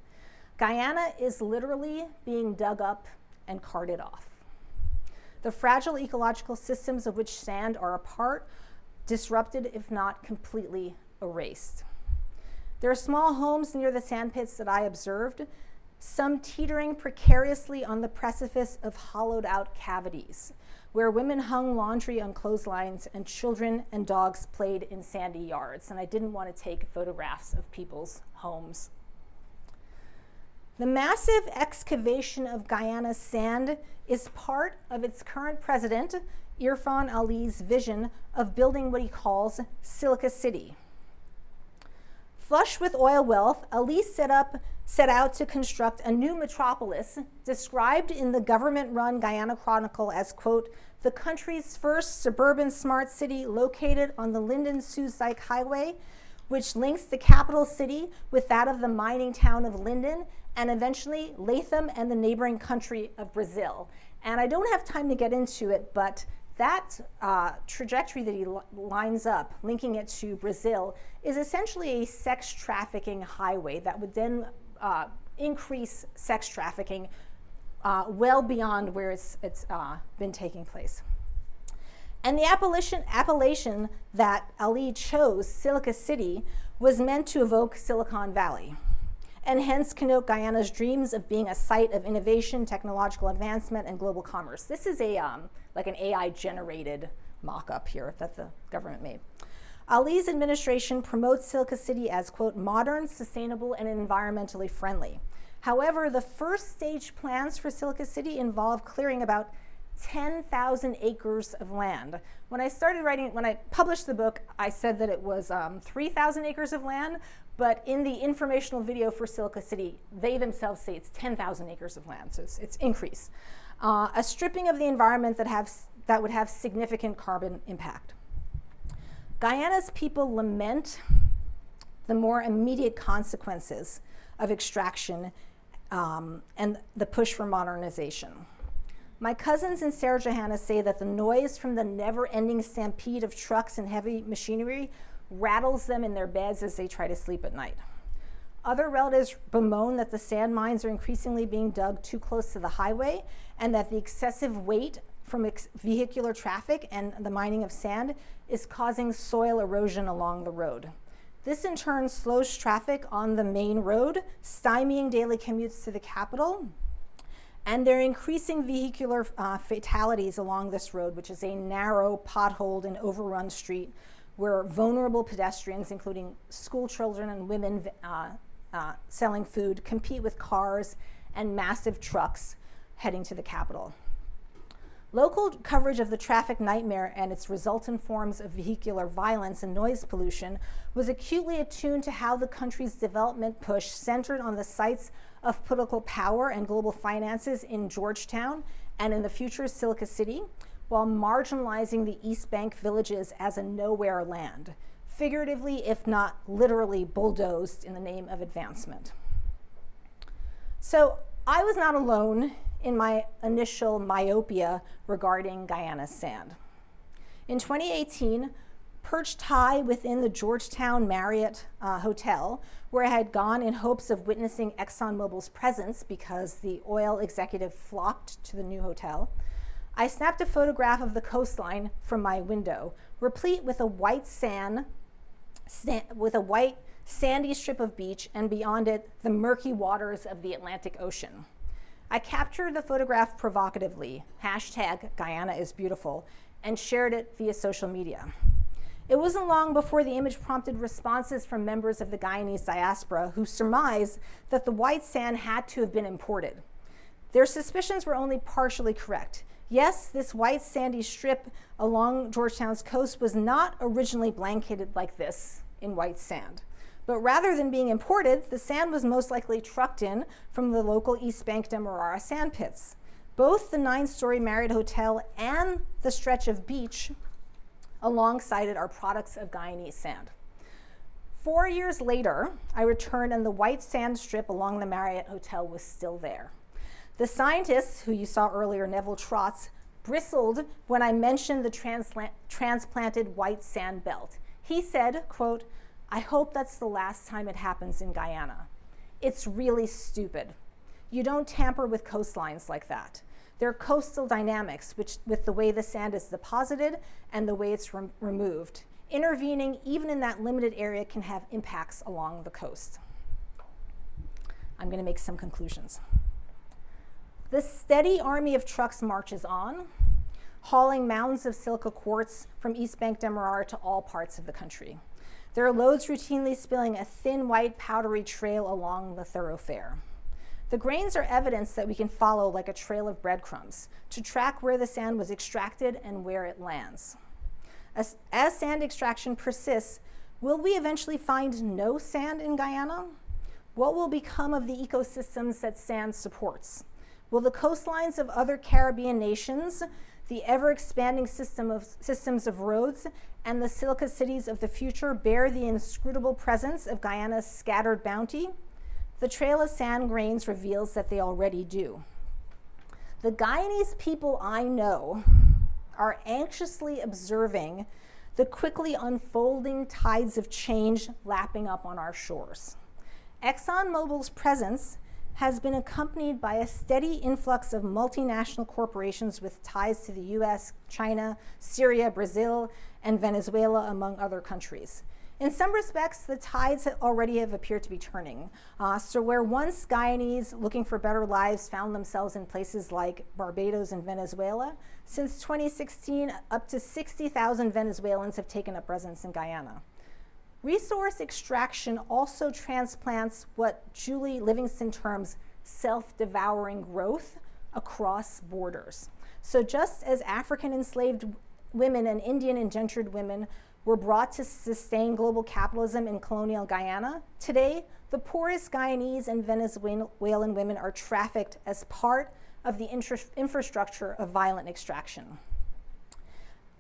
Guyana is literally being dug up and carted off. The fragile ecological systems of which sand are a part, disrupted if not completely erased. There are small homes near the sand pits that I observed, some teetering precariously on the precipice of hollowed out cavities, where women hung laundry on clotheslines and children and dogs played in sandy yards. And I didn't want to take photographs of people's homes. The massive excavation of Guyana's sand is part of its current president, Irfan Ali's vision of building what he calls Silica City. Flush with oil wealth, Ali set out to construct a new metropolis described in the government-run Guyana Chronicle as, quote, the country's first suburban smart city located on the Linden-Soos-Dijk Highway, which links the capital city with that of the mining town of Linden, and eventually Latham and the neighboring country of Brazil. And I don't have time to get into it, but that trajectory that he lines up, linking it to Brazil, is essentially a sex trafficking highway that would then increase sex trafficking well beyond where it's been taking place. And the appellation that Ali chose, Silica City, was meant to evoke Silicon Valley, and hence connote Guyana's dreams of being a site of innovation, technological advancement, and global commerce. This is a like an AI-generated mock-up here that the government made. Ali's administration promotes Silica City as, quote, modern, sustainable, and environmentally friendly. However, the first stage plans for Silica City involve clearing about 10,000 acres of land. When I published the book, I said that it was 3,000 acres of land, but in the informational video for Silica City, they themselves say it's 10,000 acres of land, so it's increased. A stripping of the environment that would have significant carbon impact. Guyana's people lament the more immediate consequences of extraction and the push for modernization. My cousins in Sarah Johanna say that the noise from the never-ending stampede of trucks and heavy machinery rattles them in their beds as they try to sleep at night. Other relatives bemoan that the sand mines are increasingly being dug too close to the highway and that the excessive weight from vehicular traffic and the mining of sand is causing soil erosion along the road. This in turn slows traffic on the main road, stymieing daily commutes to the capital, and they're increasing vehicular fatalities along this road, which is a narrow, potholed, and overrun street where vulnerable pedestrians, including school children and women selling food, compete with cars and massive trucks heading to the capital. Local coverage of the traffic nightmare and its resultant forms of vehicular violence and noise pollution was acutely attuned to how the country's development push centered on the sites of political power and global finances in Georgetown and in the future Silicon City, while marginalizing the East Bank villages as a nowhere land, figuratively, if not literally, bulldozed in the name of advancement. So I was not alone in my initial myopia regarding Guyana's sand. In 2018, perched high within the Georgetown Marriott Hotel, where I had gone in hopes of witnessing ExxonMobil's presence because the oil executive flocked to the new hotel, I snapped a photograph of the coastline from my window, replete with a white sandy strip of beach, and beyond it, the murky waters of the Atlantic Ocean. I captured the photograph provocatively, #GuyanaIsBeautiful, and shared it via social media. It wasn't long before the image prompted responses from members of the Guyanese diaspora who surmised that the white sand had to have been imported. Their suspicions were only partially correct. Yes, this white sandy strip along Georgetown's coast was not originally blanketed like this in white sand. But rather than being imported, the sand was most likely trucked in from the local East Bank Demerara sand pits. Both the 9-story Marriott Hotel and the stretch of beach alongside it are products of Guyanese sand. 4 years later, I returned and the white sand strip along the Marriott Hotel was still there. The scientists, who you saw earlier, Neville Trotz, bristled when I mentioned the transplanted white sand belt. He said, quote, "I hope that's the last time it happens in Guyana. It's really stupid. You don't tamper with coastlines like that. There are coastal dynamics with the way the sand is deposited and the way it's removed. Intervening even in that limited area can have impacts along the coast." I'm going to make some conclusions. The steady army of trucks marches on, hauling mounds of silica quartz from East Bank Demerara to all parts of the country. There are loads routinely spilling a thin white powdery trail along the thoroughfare. The grains are evidence that we can follow like a trail of breadcrumbs to track where the sand was extracted and where it lands. As sand extraction persists, will we eventually find no sand in Guyana? What will become of the ecosystems that sand supports? Will the coastlines of other Caribbean nations, the ever-expanding systems of roads, and the silica cities of the future bear the inscrutable presence of Guyana's scattered bounty? The trail of sand grains reveals that they already do. The Guyanese people I know are anxiously observing the quickly unfolding tides of change lapping up on our shores. ExxonMobil's presence has been accompanied by a steady influx of multinational corporations with ties to the US, China, Syria, Brazil, and Venezuela, among other countries. In some respects, the tides already have appeared to be turning. So where once Guyanese looking for better lives found themselves in places like Barbados and Venezuela, since 2016, up to 60,000 Venezuelans have taken up residence in Guyana. Resource extraction also transplants what Julie Livingston terms self-devouring growth across borders. So just as African enslaved women and Indian indentured women were brought to sustain global capitalism in colonial Guyana, today the poorest Guyanese and Venezuelan women are trafficked as part of the infrastructure of violent extraction.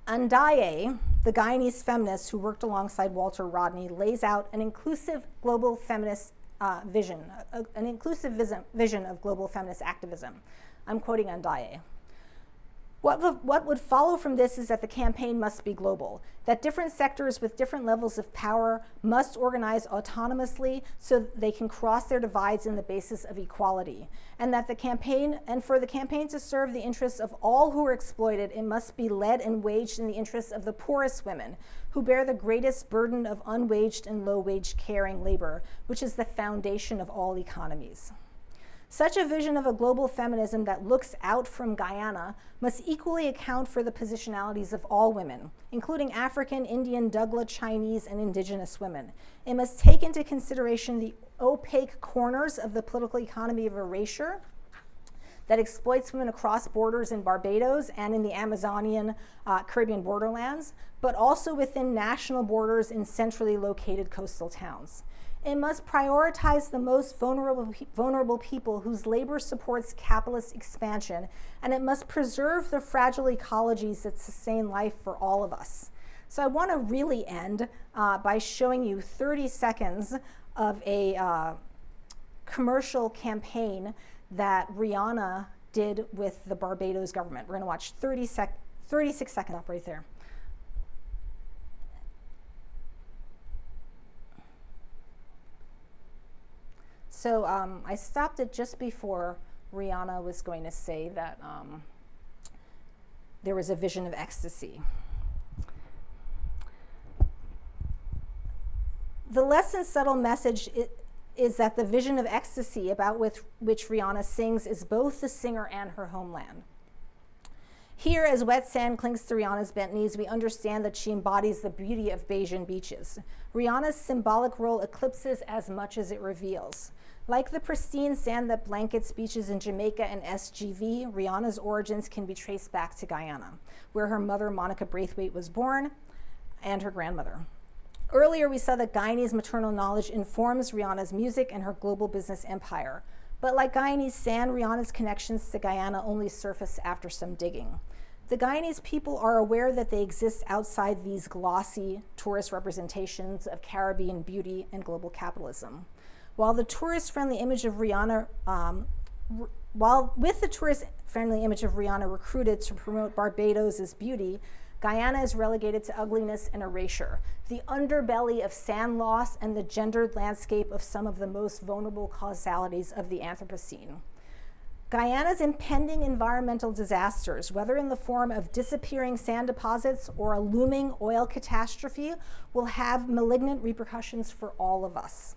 Ndaye, the Guyanese feminist who worked alongside Walter Rodney, lays out an inclusive global feminist vision of global feminist activism. I'm quoting Ndaye. What would follow from this is that the campaign must be global, that different sectors with different levels of power must organize autonomously so they can cross their divides in the basis of equality, and that for the campaign to serve the interests of all who are exploited, it must be led and waged in the interests of the poorest women, who bear the greatest burden of unwaged and low-wage caring labor, which is the foundation of all economies. Such a vision of a global feminism that looks out from Guyana must equally account for the positionalities of all women, including African, Indian, Douglas, Chinese, and indigenous women. It must take into consideration the opaque corners of the political economy of erasure that exploits women across borders in Barbados and in the Amazonian Caribbean borderlands, but also within national borders in centrally located coastal towns. It must prioritize the most vulnerable people whose labor supports capitalist expansion, and it must preserve the fragile ecologies that sustain life for all of us. So I want to really end by showing you 30 seconds of a commercial campaign that Rihanna did with the Barbados government. We're going to watch 36 seconds up right there. So I stopped it just before Rihanna was going to say that there was a vision of ecstasy. The less than subtle message is that the vision of ecstasy about which Rihanna sings is both the singer and her homeland. Here, as wet sand clings to Rihanna's bent knees, we understand that she embodies the beauty of Bajan beaches. Rihanna's symbolic role eclipses as much as it reveals. Like the pristine sand that blankets beaches in Jamaica and SGV, Rihanna's origins can be traced back to Guyana, where her mother, Monica Braithwaite, was born, and her grandmother. Earlier, we saw that Guyanese maternal knowledge informs Rihanna's music and her global business empire. But like Guyanese sand, Rihanna's connections to Guyana only surface after some digging. The Guyanese people are aware that they exist outside these glossy tourist representations of Caribbean beauty and global capitalism. While with the tourist-friendly image of Rihanna recruited to promote Barbados' beauty, Guyana is relegated to ugliness and erasure, the underbelly of sand loss and the gendered landscape of some of the most vulnerable causalities of the Anthropocene. Guyana's impending environmental disasters, whether in the form of disappearing sand deposits or a looming oil catastrophe, will have malignant repercussions for all of us.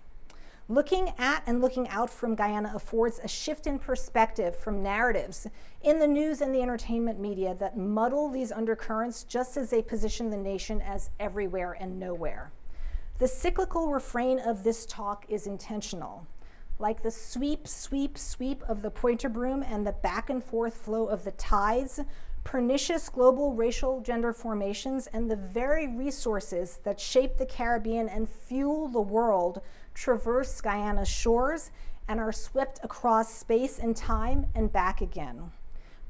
Looking at and looking out from Guyana affords a shift in perspective from narratives in the news and the entertainment media that muddle these undercurrents just as they position the nation as everywhere and nowhere. The cyclical refrain of this talk is intentional. Like the sweep, sweep, sweep of the pointer broom and the back and forth flow of the tides, pernicious global racial gender formations and the very resources that shape the Caribbean and fuel the world traverse Guyana's shores and are swept across space and time and back again.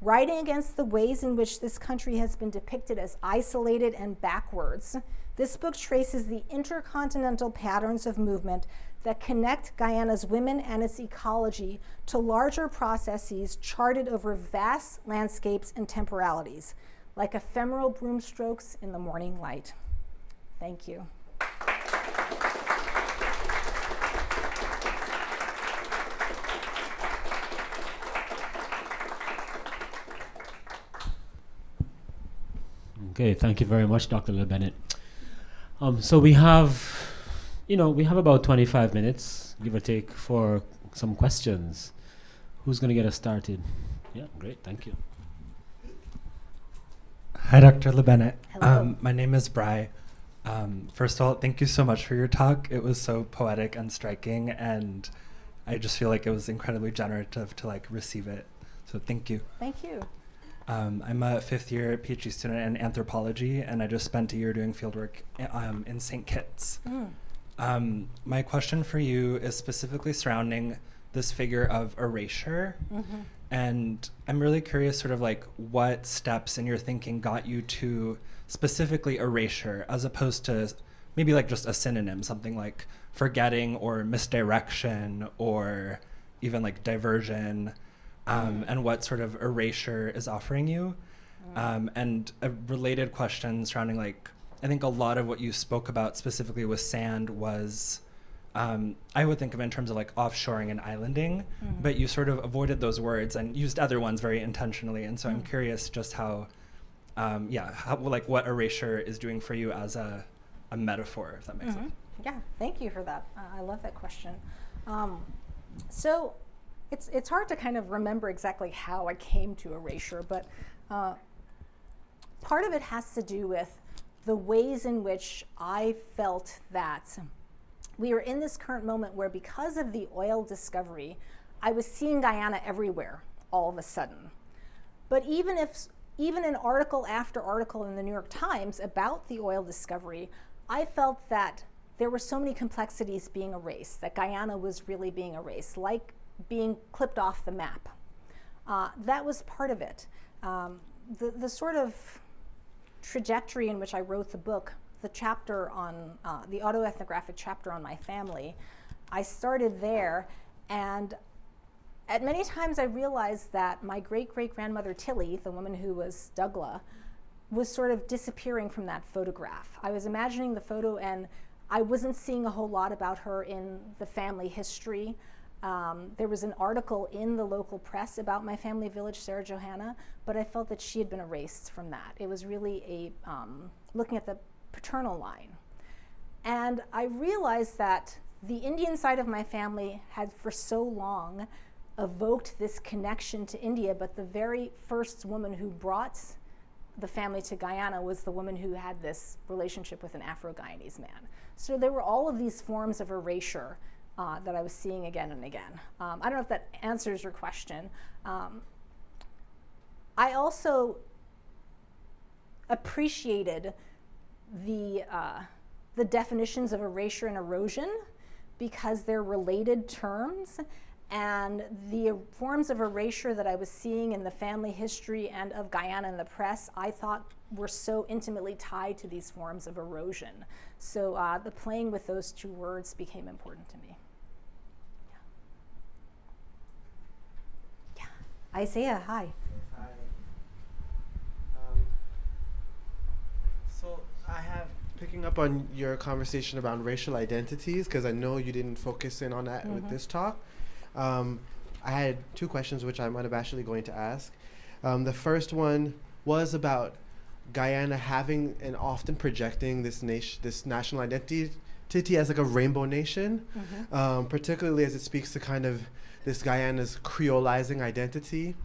Writing against the ways in which this country has been depicted as isolated and backwards, this book traces the intercontinental patterns of movement that connect Guyana's women and its ecology to larger processes charted over vast landscapes and temporalities, like ephemeral broom strokes in the morning light. Thank you. Okay, thank you very much, Dr. LaBennett. So we have about 25 minutes, give or take, for some questions. Who's going to get us started? Yeah, great, thank you. Hi, Dr. LaBennett. Hello. My name is Bri. First of all, thank you so much for your talk. It was so poetic and striking, and I just feel like it was incredibly generative to receive it. So thank you. Thank you. I'm a fifth-year PhD student in anthropology, and I just spent a year doing fieldwork in St. Kitts. My question for you is specifically surrounding this figure of erasure. And I'm really curious what steps in your thinking got you to specifically erasure, as opposed to maybe just a synonym, something like forgetting or misdirection or even diversion, and what sort of erasure is offering you. And a related question surrounding, like, I think a lot of what you spoke about specifically with sand was, I would think of it in terms of like offshoring and islanding, but you sort of avoided those words and used other ones very intentionally. And so I'm curious just how, like what erasure is doing for you as a metaphor, if that makes sense. Yeah, thank you for that. I love that question. So it's hard to kind of remember exactly how I came to erasure, but part of it has to do with the ways in which I felt that we are in this current moment where, because of the oil discovery, I was seeing Guyana everywhere all of a sudden. But even in article after article in the New York Times about the oil discovery, I felt that there were so many complexities being erased, that Guyana was really being erased, like being clipped off the map. That was part of it. The sort of trajectory in which I wrote the book, the chapter on the autoethnographic chapter on my family, I started there, and at many times I realized that my great-great-grandmother Tilly, the woman who was Dougla, was sort of disappearing from that photograph. I was imagining the photo, and I wasn't seeing a whole lot about her in the family history. There was an article in the local press about my family village, Sarah Johanna, but I felt that she had been erased from that. It was really looking at the paternal line. And I realized that the Indian side of my family had for so long evoked this connection to India, but the very first woman who brought the family to Guyana was the woman who had this relationship with an Afro-Guyanese man. So there were all of these forms of erasure that I was seeing again and again. I don't know if that answers your question. I also appreciated the definitions of erasure and erosion because they're related terms, and the forms of erasure that I was seeing in the family history and of Guyana in the press, I thought were so intimately tied to these forms of erosion. So the playing with those two words became important to me. Yeah. Isaiah, hi. Hi. So I have, picking up on your conversation about racial identities, because I know you didn't focus in on that with this talk. I had two questions which I'm unabashedly going to ask. The first one was about Guyana having and often projecting this national identity as like a rainbow nation, particularly as it speaks to kind of this Guyana's creolizing identity.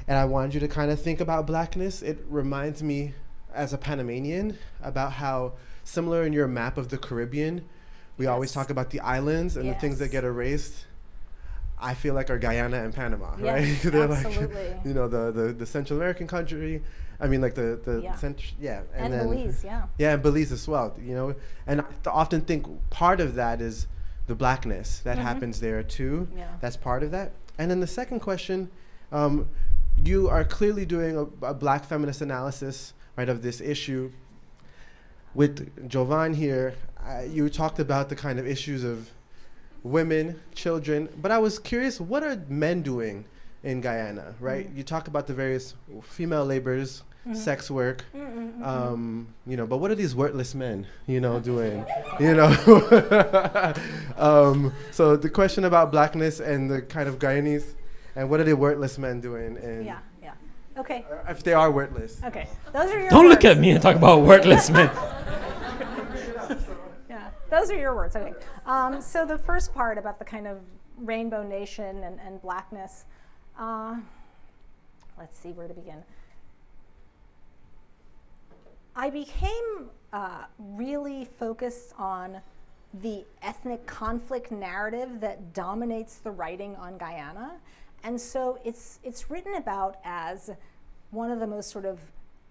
And I wanted you to kind of think about blackness. It reminds me, as a Panamanian, about how similar in your map of the Caribbean, we always talk about the islands and the things that get erased. I feel like are Guyana and Panama, right? They're absolutely. like, you know, the Central American country. I mean, like the And then Belize, yeah, and Belize as well, you know. And I often think part of that is the blackness that happens there too. That's part of that. And then the second question, you are clearly doing a black feminist analysis, right, of this issue. With Jovan here, you talked about the kind of issues of women, children, but I was curious, what are men doing in Guyana, right? You talk about the various female labors, sex work, you know, but what are these wordless men, you know, doing, you know? So the question about blackness and the kind of Guyanese, and what are the wordless men doing? And Okay. if they are wordless. Okay. Those are your Don't words. look at me and talk about wordless men. Those are your words. Okay. So the first part about the kind of rainbow nation and blackness, let's see where to begin. I became really focused on the ethnic conflict narrative that dominates the writing on Guyana. And so it's written about as one of the most sort of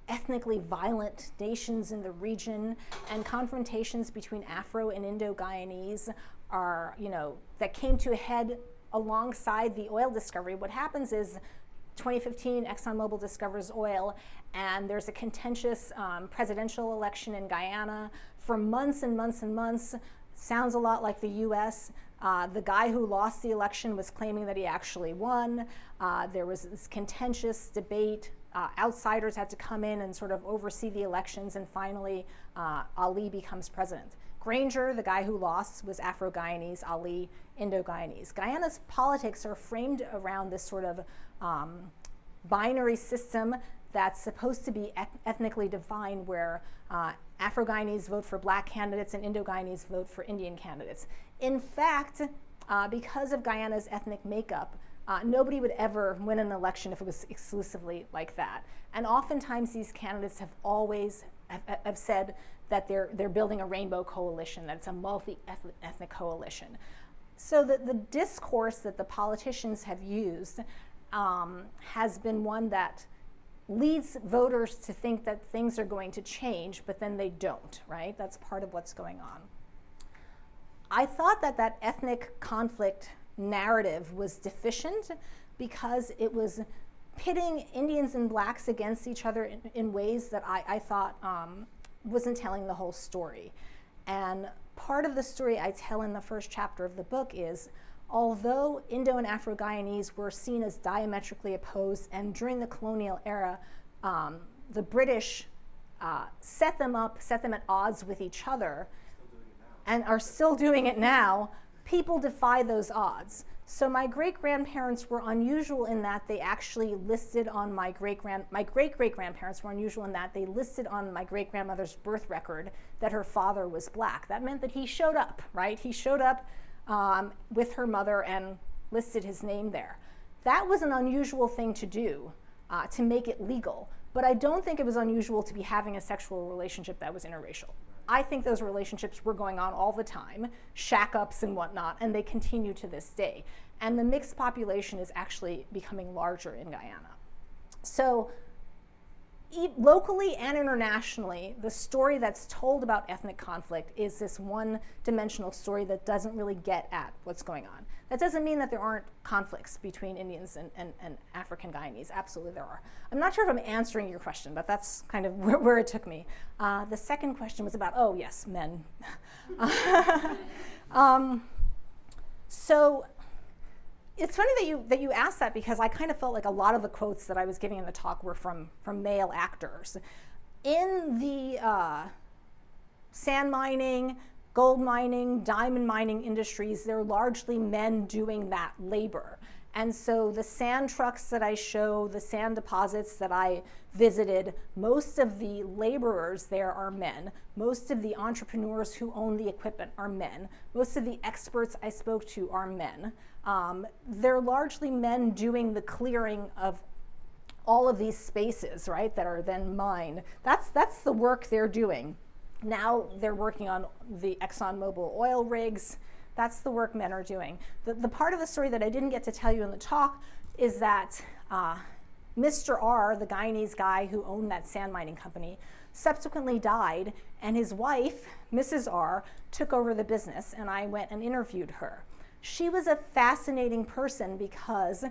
ethnically violent nations in the region, and confrontations between Afro and Indo-Guyanese are, you know, that came to a head alongside the oil discovery. What happens is 2015, ExxonMobil discovers oil, and there's a contentious presidential election in Guyana for months and months and months. Sounds a lot like the US. The guy who lost the election was claiming that he actually won. There was this contentious debate. Outsiders had to come in and sort of oversee the elections, and finally Ali becomes president. Granger, the guy who lost, was Afro-Guyanese, Ali, Indo-Guyanese. Guyana's politics are framed around this sort of binary system that's supposed to be ethnically defined, where Afro-Guyanese vote for black candidates and Indo-Guyanese vote for Indian candidates. In fact, because of Guyana's ethnic makeup, nobody would ever win an election if it was exclusively like that. And oftentimes these candidates have always have said that they're building a rainbow coalition, that it's a multi-ethnic coalition. So the discourse that the politicians have used has been one that leads voters to think that things are going to change, but then they don't, right? That's part of what's going on. I thought that ethnic conflict narrative was deficient because it was pitting Indians and blacks against each other in ways that I thought wasn't telling the whole story. And part of the story I tell in the first chapter of the book is, although Indo and Afro-Guyanese were seen as diametrically opposed, and during the colonial era, the British set them at odds with each other, and are still doing it now, people defy those odds. So my great-grandparents were unusual in that they actually listed on my great-great-grandparents were unusual in that they listed on my great-grandmother's birth record that her father was black. That meant that he showed up, right? He showed up with her mother and listed his name there. That was an unusual thing to do, to make it legal. But I don't think it was unusual to be having a sexual relationship that was interracial. I think those relationships were going on all the time, shack-ups and whatnot, and they continue to this day. And the mixed population is actually becoming larger in Guyana. So locally and internationally, the story that's told about ethnic conflict is this one-dimensional story that doesn't really get at what's going on. That doesn't mean that there aren't conflicts between Indians and African Guyanese. Absolutely there are. I'm not sure if I'm answering your question, but that's kind of where it took me. The second question was about, oh yes, men. So it's funny that you asked that, because I kind of felt like a lot of the quotes that I was giving in the talk were from male actors. In the sand mining, gold mining, diamond mining industries, they're largely men doing that labor. And so the sand trucks that I show, the sand deposits that I visited, most of the laborers there are men. Most of the entrepreneurs who own the equipment are men. Most of the experts I spoke to are men. They're largely men doing the clearing of all of these spaces, right, that are then mined. That's the work they're doing. Now they're working on the ExxonMobil oil rigs. That's the work men are doing. The part of the story that I didn't get to tell you in the talk is that Mr. R, the Guyanese guy who owned that sand mining company, subsequently died, and his wife, Mrs. R, took over the business, and I went and interviewed her. She was a fascinating person because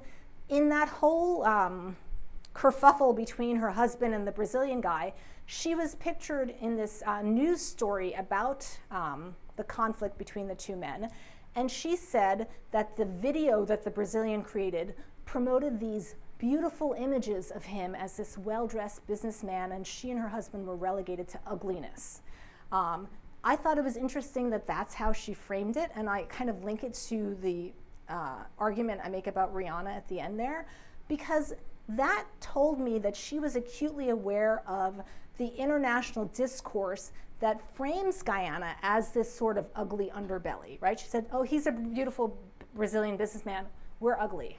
in that whole kerfuffle between her husband and the Brazilian guy, she was pictured in this news story about the conflict between the two men. And she said that the video that the Brazilian created promoted these beautiful images of him as this well-dressed businessman, and she and her husband were relegated to ugliness. I thought it was interesting that that's how she framed it, and I kind of link it to the argument I make about Rihanna at the end there, because that told me that she was acutely aware of the international discourse that frames Guyana as this sort of ugly underbelly, right? She said, oh, he's a beautiful Brazilian businessman, we're ugly,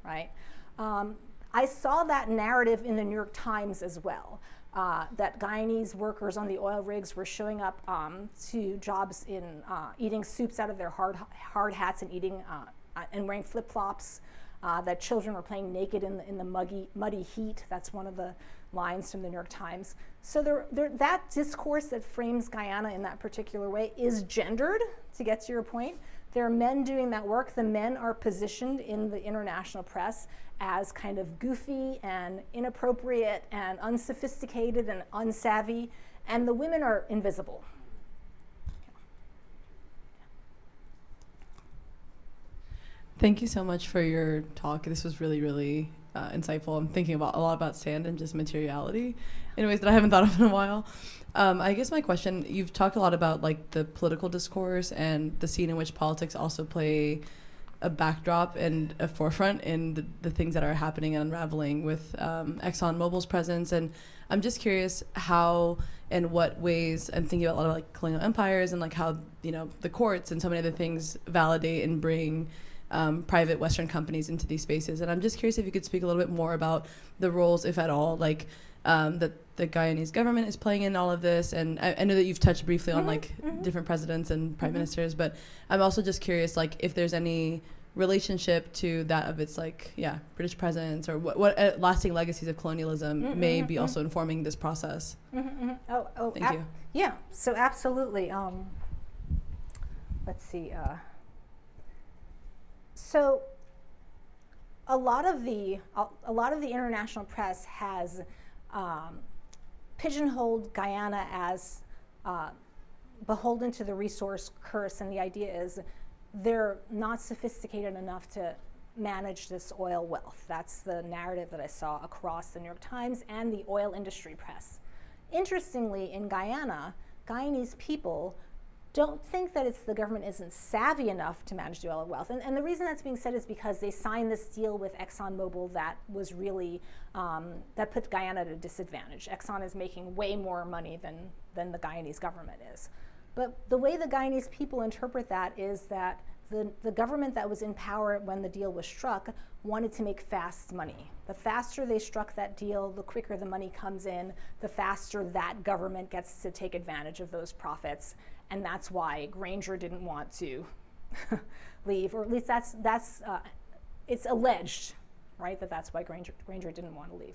right? I saw that narrative in the New York Times as well, that Guyanese workers on the oil rigs were showing up to jobs in eating soups out of their hard hats and eating and wearing flip-flops, that children were playing naked in the muddy heat. That's one of the lines from the New York Times. So that discourse that frames Guyana in that particular way is gendered, to get to your point. There are men doing that work. The men are positioned in the international press as kind of goofy and inappropriate and unsophisticated and unsavvy, and the women are invisible. Thank you so much for your talk. This was really, really insightful. I'm thinking about a lot about sand and just materiality in ways that I haven't thought of in a while. I guess my question, you've talked a lot about like the political discourse and the scene in which politics also play a backdrop and a forefront in the things that are happening and unraveling with ExxonMobil's presence. And I'm just curious how and what ways, I'm thinking about a lot of like colonial empires and like how, you know, the courts and so many other things validate and bring private Western companies into these spaces. And I'm just curious if you could speak a little bit more about the roles, if at all, like that the Guyanese government is playing in all of this. And I know that you've touched briefly on like different presidents and prime ministers, but I'm also just curious, like if there's any relationship to that of its like, British presence or what lasting legacies of colonialism may be also informing this process. Thank you. Yeah, so absolutely. Let's see. So a lot of the international press has pigeonholed Guyana as beholden to the resource curse, and the idea is they're not sophisticated enough to manage this oil wealth. That's the narrative that I saw across the New York Times and the oil industry press. Interestingly, in Guyana, Guyanese people don't think that it's the government isn't savvy enough to manage the oil wealth. And the reason that's being said is because they signed this deal with ExxonMobil that was really, that put Guyana at a disadvantage. Exxon is making way more money than the Guyanese government is. But the way the Guyanese people interpret that is that the government that was in power when the deal was struck wanted to make fast money. The faster they struck that deal, the quicker the money comes in, the faster that government gets to take advantage of those profits. And that's why Granger didn't want to leave, or at least that's it's alleged, right, that's why Granger didn't want to leave.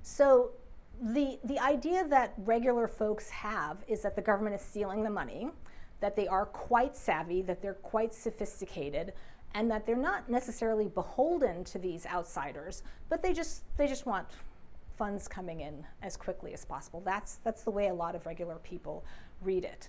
So the idea that regular folks have is that the government is stealing the money, that they are quite savvy, that they're quite sophisticated, and that they're not necessarily beholden to these outsiders, but they just want funds coming in as quickly as possible. That's the way a lot of regular people read it.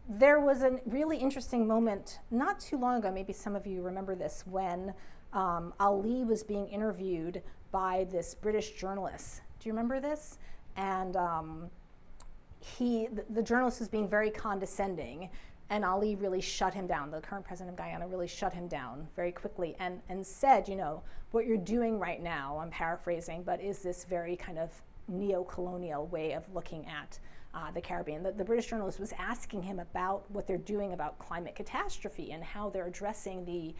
There was a really interesting moment not too long ago, maybe some of you remember this, when Ali was being interviewed by this British journalist. Do you remember this? And the journalist was being very condescending, and Ali really shut him down. The current president of Guyana really shut him down very quickly and said, you know, what you're doing right now, I'm paraphrasing, but is this very kind of neo-colonial way of looking at the Caribbean. The British journalist was asking him about what they're doing about climate catastrophe and how they're addressing the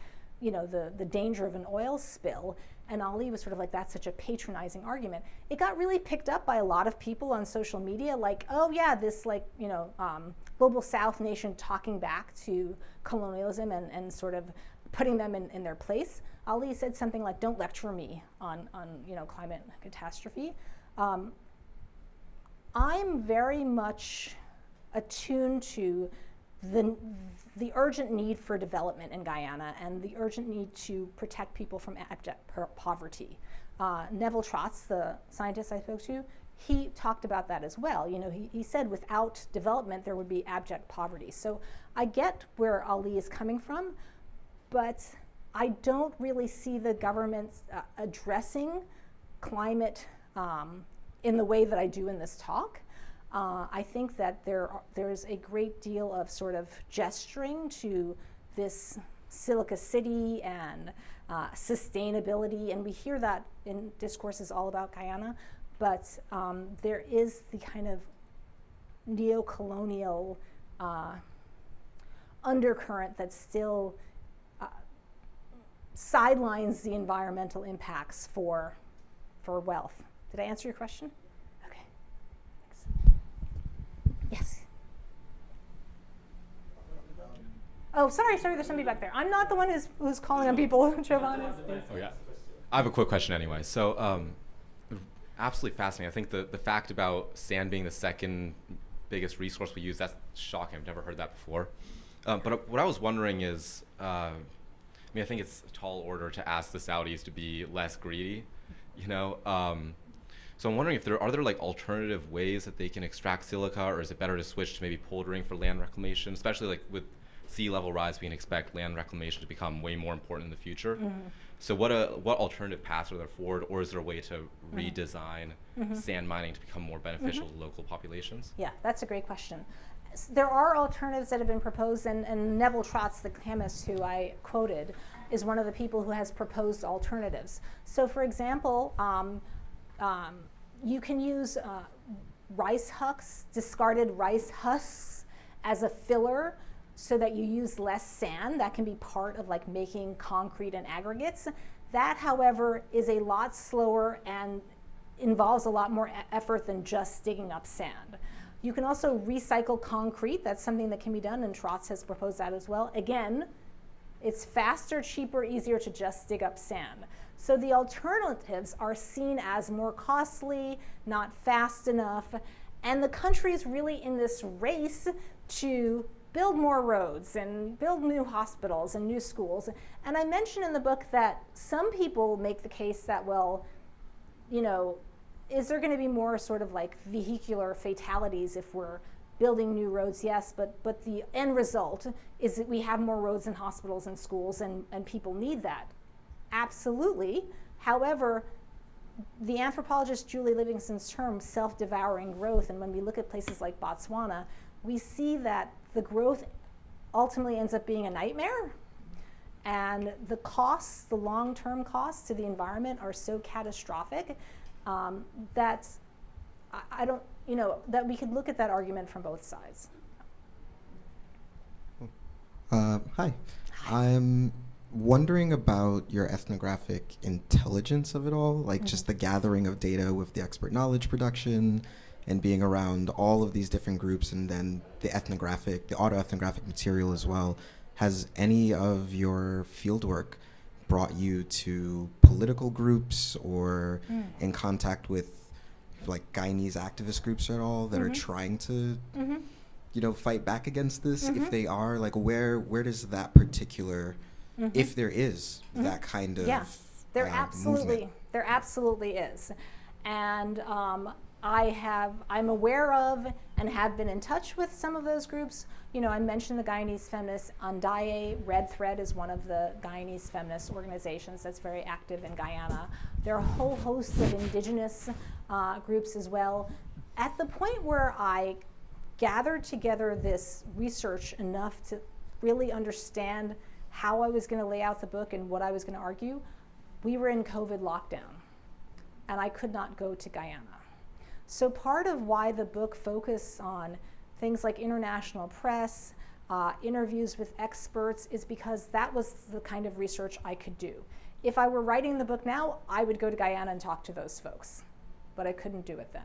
danger of an oil spill. And Ali was sort of like, that's such a patronizing argument. It got really picked up by a lot of people on social media, like, oh yeah, this global South nation talking back to colonialism and sort of putting them in their place. Ali said something like, don't lecture me on climate catastrophe. I'm very much attuned to the urgent need for development in Guyana and the urgent need to protect people from abject poverty. Neville Trotz, the scientist I spoke to, he talked about that as well. You know, he said without development there would be abject poverty. So I get where Ali is coming from, but I don't really see the government addressing climate in the way that I do in this talk. I think that there's a great deal of sort of gesturing to this Silica City and sustainability, and we hear that in discourses all about Guyana, but there is the kind of neo-colonial undercurrent that still sidelines the environmental impacts for wealth. Did I answer your question? Okay. Thanks. Yes. Oh, sorry, there's somebody back there. I'm not the one who's calling on people. Giovanni. Oh, yeah. I have a quick question anyway. So, absolutely fascinating. I think the fact about sand being the second biggest resource we use, that's shocking. I've never heard that before. But what I was wondering is, I think it's a tall order to ask the Saudis to be less greedy, you know? So I'm wondering if are there like alternative ways that they can extract silica, or is it better to switch to maybe poldering for land reclamation, especially like with sea level rise, we can expect land reclamation to become way more important in the future. Mm-hmm. So what alternative paths are there forward, or is there a way to redesign sand mining to become more beneficial to local populations? Yeah, that's a great question. There are alternatives that have been proposed, and Neville Trotz, the chemist who I quoted, is one of the people who has proposed alternatives. So for example, you can use rice husks, discarded rice husks, as a filler so that you use less sand. That can be part of like making concrete and aggregates. That, however, is a lot slower and involves a lot more effort than just digging up sand. You can also recycle concrete. That's something that can be done, and Trotz has proposed that as well. Again, it's faster, cheaper, easier to just dig up sand. So the alternatives are seen as more costly, not fast enough, and the country is really in this race to build more roads and build new hospitals and new schools. And I mention in the book that some people make the case that, well, you know, is there going to be more sort of like vehicular fatalities if we're building new roads? Yes, but the end result is that we have more roads and hospitals and schools, and people need that. Absolutely. However, the anthropologist Julie Livingston's term, self-devouring growth, and when we look at places like Botswana, we see that the growth ultimately ends up being a nightmare, and the costs, the long-term costs to the environment are so catastrophic that I don't, you know, that we could look at that argument from both sides. Hi. I'm wondering about your ethnographic intelligence of it all, like just the gathering of data with the expert knowledge production and being around all of these different groups, and then the autoethnographic material as well. Has any of your fieldwork brought you to political groups or in contact with like Guyanese activist groups at all that are trying to you know, fight back against this? If they are, like, where does that particular, if there is that kind of there movement? absolutely is. And I'm aware of and have been in touch with some of those groups. You know, I mentioned the Guyanese feminists. Andaye Red Thread is one of the Guyanese feminist organizations that's very active in Guyana. There are a whole host of indigenous groups as well. At the point where I gathered together this research enough to really understand how I was going to lay out the book and what I was going to argue, we were in COVID lockdown, and I could not go to Guyana. So part of why the book focused on things like international press, interviews with experts, is because that was the kind of research I could do. If I were writing the book now, I would go to Guyana and talk to those folks, but I couldn't do it then.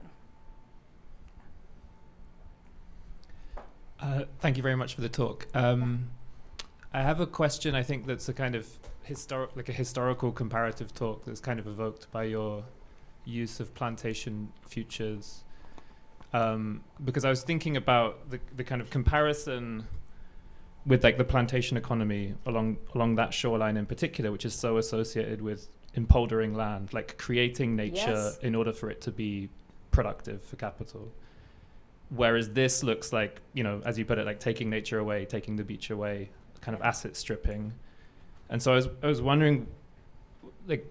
Thank you very much for the talk. I have a question, I think, that's a kind of historical comparative talk that's kind of evoked by your use of plantation futures. Because I was thinking about the kind of comparison with like the plantation economy along that shoreline in particular, which is so associated with empoldering land, like creating nature in order for it to be productive for capital. Whereas this looks like, you know, as you put it, like taking nature away, taking the beach away, kind of asset stripping. And so I was wondering, like,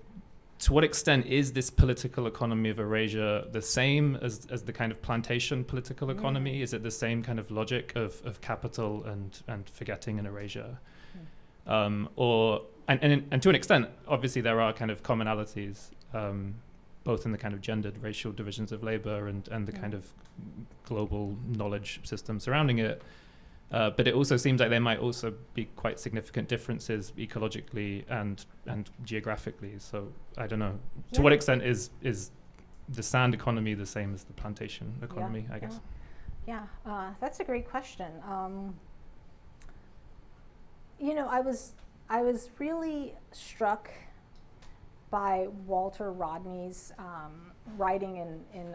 to what extent is this political economy of erasure the same as the kind of plantation political economy? Is it the same kind of logic of capital and forgetting and erasure? And to an extent, obviously there are kind of commonalities, both in the kind of gendered racial divisions of labor and the kind of global knowledge system surrounding it. But it also seems like there might also be quite significant differences ecologically and geographically. So I don't know, to what extent is the sand economy the same as the plantation economy, I guess? Yeah, that's a great question. You know, I was really struck by Walter Rodney's writing in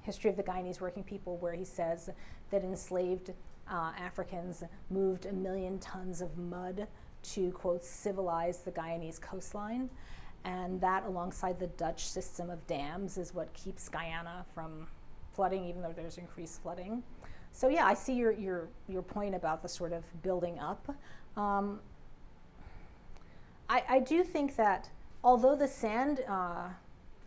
History of the Guyanese Working People, where he says that enslaved Africans moved 1 million tons of mud to, quote, civilize the Guyanese coastline. And that, alongside the Dutch system of dams, is what keeps Guyana from flooding, even though there's increased flooding. So yeah, I see your point about the sort of building up. I do think that although the sand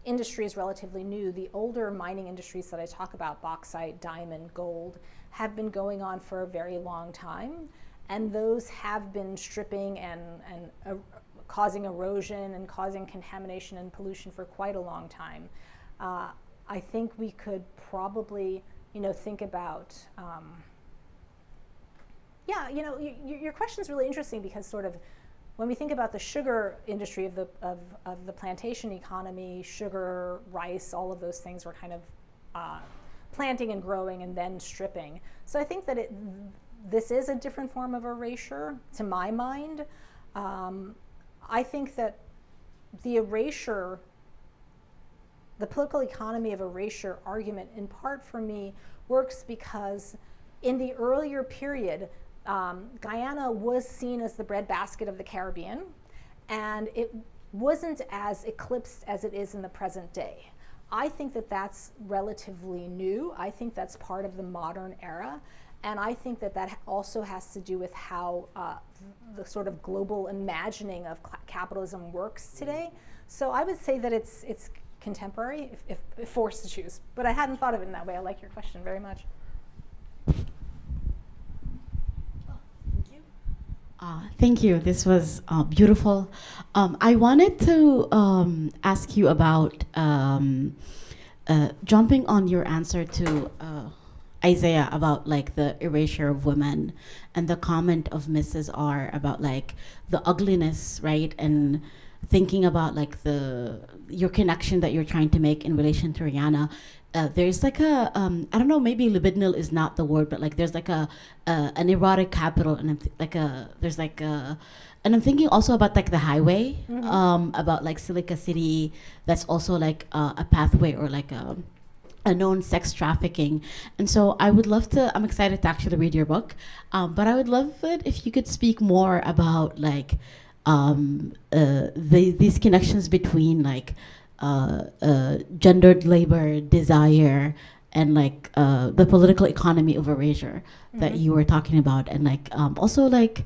industry is relatively new, the older mining industries that I talk about, bauxite, diamond, gold, have been going on for a very long time. And those have been stripping and causing erosion and causing contamination and pollution for quite a long time. I think we could probably, think about, your question is really interesting because sort of when we think about the sugar industry of the plantation economy, sugar, rice, all of those things were kind of planting and growing and then stripping. So I think that this is a different form of erasure, to my mind. I think that the erasure, the political economy of erasure argument, in part for me, works because in the earlier period, Guyana was seen as the breadbasket of the Caribbean, and it wasn't as eclipsed as it is in the present day. I think that that's relatively new. I think that's part of the modern era. And I think that that also has to do with how the sort of global imagining of capitalism works today. So I would say that it's contemporary, if forced to choose. But I hadn't thought of it in that way. I like your question very much. Thank you. This was beautiful. I wanted to ask you about jumping on your answer to Isaiah about like the erasure of women and the comment of Mrs. R about like the ugliness, right? And thinking about like your connection that you're trying to make in relation to Rihanna. There's like a I don't know, maybe libidinal is not the word, but like there's like an erotic capital, and and I'm thinking also about like the highway, about like Silica City. That's also like a pathway or like a known sex trafficking. And so I would love to, I'm excited to actually read your book, but I would love it if you could speak more about like these connections between like gendered labor, desire, and like the political economy of erasure that you were talking about. And like also like,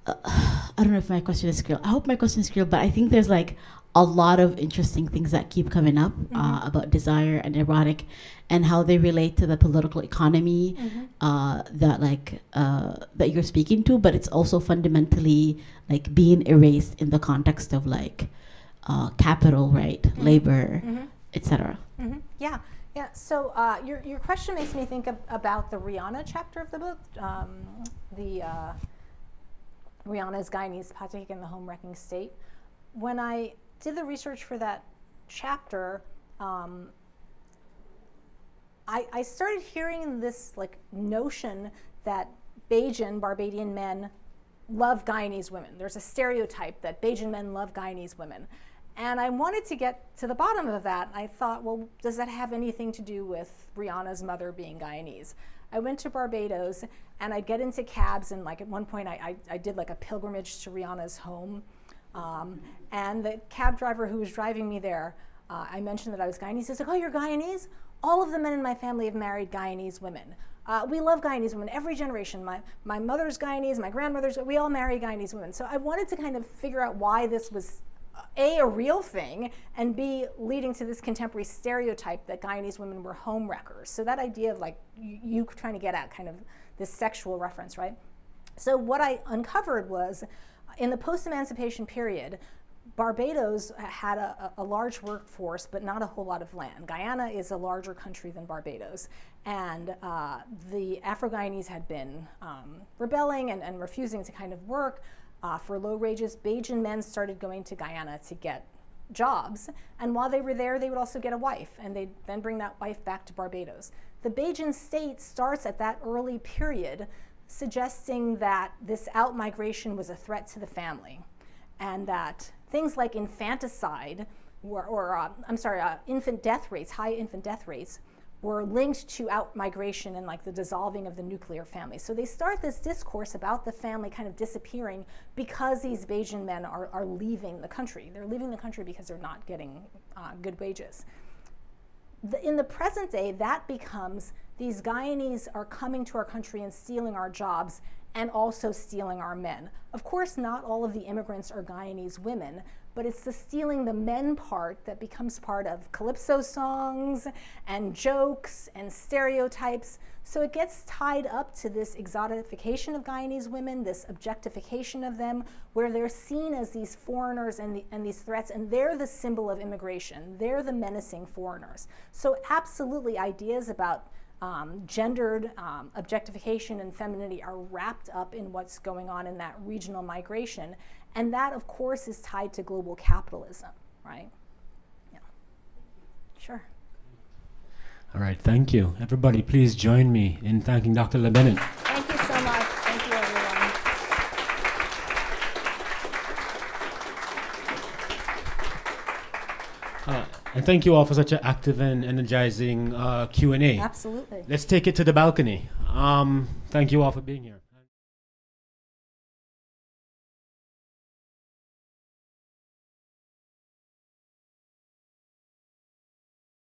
I don't know if my question is clear. I hope my question is clear, but I think there's like a lot of interesting things that keep coming up about desire and erotic and how they relate to the political economy that you're speaking to, but it's also fundamentally like being erased in the context of like capital, right, labor, etc. Yeah. So your question makes me think about the Rihanna chapter of the book, Rihanna's Guyanese Patik in the Home Wrecking State. When I did the research for that chapter, I started hearing this like notion that Bajan, Barbadian men love Guyanese women. There's a stereotype that Bajan men love Guyanese women. And I wanted to get to the bottom of that. I thought, well, does that have anything to do with Rihanna's mother being Guyanese? I went to Barbados, and I'd get into cabs, and like at one point I did like a pilgrimage to Rihanna's home. And the cab driver who was driving me there, I mentioned that I was Guyanese. He's like, oh, you're Guyanese? All of the men in my family have married Guyanese women. We love Guyanese women, every generation. My mother's Guyanese, my grandmother's, we all marry Guyanese women. So I wanted to kind of figure out why this was a real thing, and B, leading to this contemporary stereotype that Guyanese women were home wreckers. So that idea of like you trying to get at kind of this sexual reference, right? So what I uncovered was in the post-emancipation period, Barbados had a large workforce, but not a whole lot of land. Guyana is a larger country than Barbados. And the Afro-Guyanese had been rebelling and refusing to kind of work for low wages. Bajan men started going to Guyana to get jobs. And while they were there, they would also get a wife. And they'd then bring that wife back to Barbados. The Bajan state starts at that early period suggesting that this out-migration was a threat to the family. And that things like infanticide, infant death rates, high infant death rates, were linked to out-migration and like the dissolving of the nuclear family. So they start this discourse about the family kind of disappearing because these Bajan men are leaving the country. They're leaving the country because they're not getting good wages. In the present day, that becomes these Guyanese are coming to our country and stealing our jobs and also stealing our men. Of course, not all of the immigrants are Guyanese women, but it's the stealing the men part that becomes part of calypso songs and jokes and stereotypes. So it gets tied up to this exotification of Guyanese women, this objectification of them, where they're seen as these foreigners and these threats, and they're the symbol of immigration. They're the menacing foreigners. So absolutely, ideas about gendered objectification and femininity are wrapped up in what's going on in that regional migration. And that, of course, is tied to global capitalism, right? Yeah. Sure. All right, thank you. Everybody, please join me in thanking Dr. LaBennett. Thank you so much. Thank you, everyone. And thank you all for such an active and energizing Q&A. Absolutely. Let's take it to the balcony. Thank you all for being here.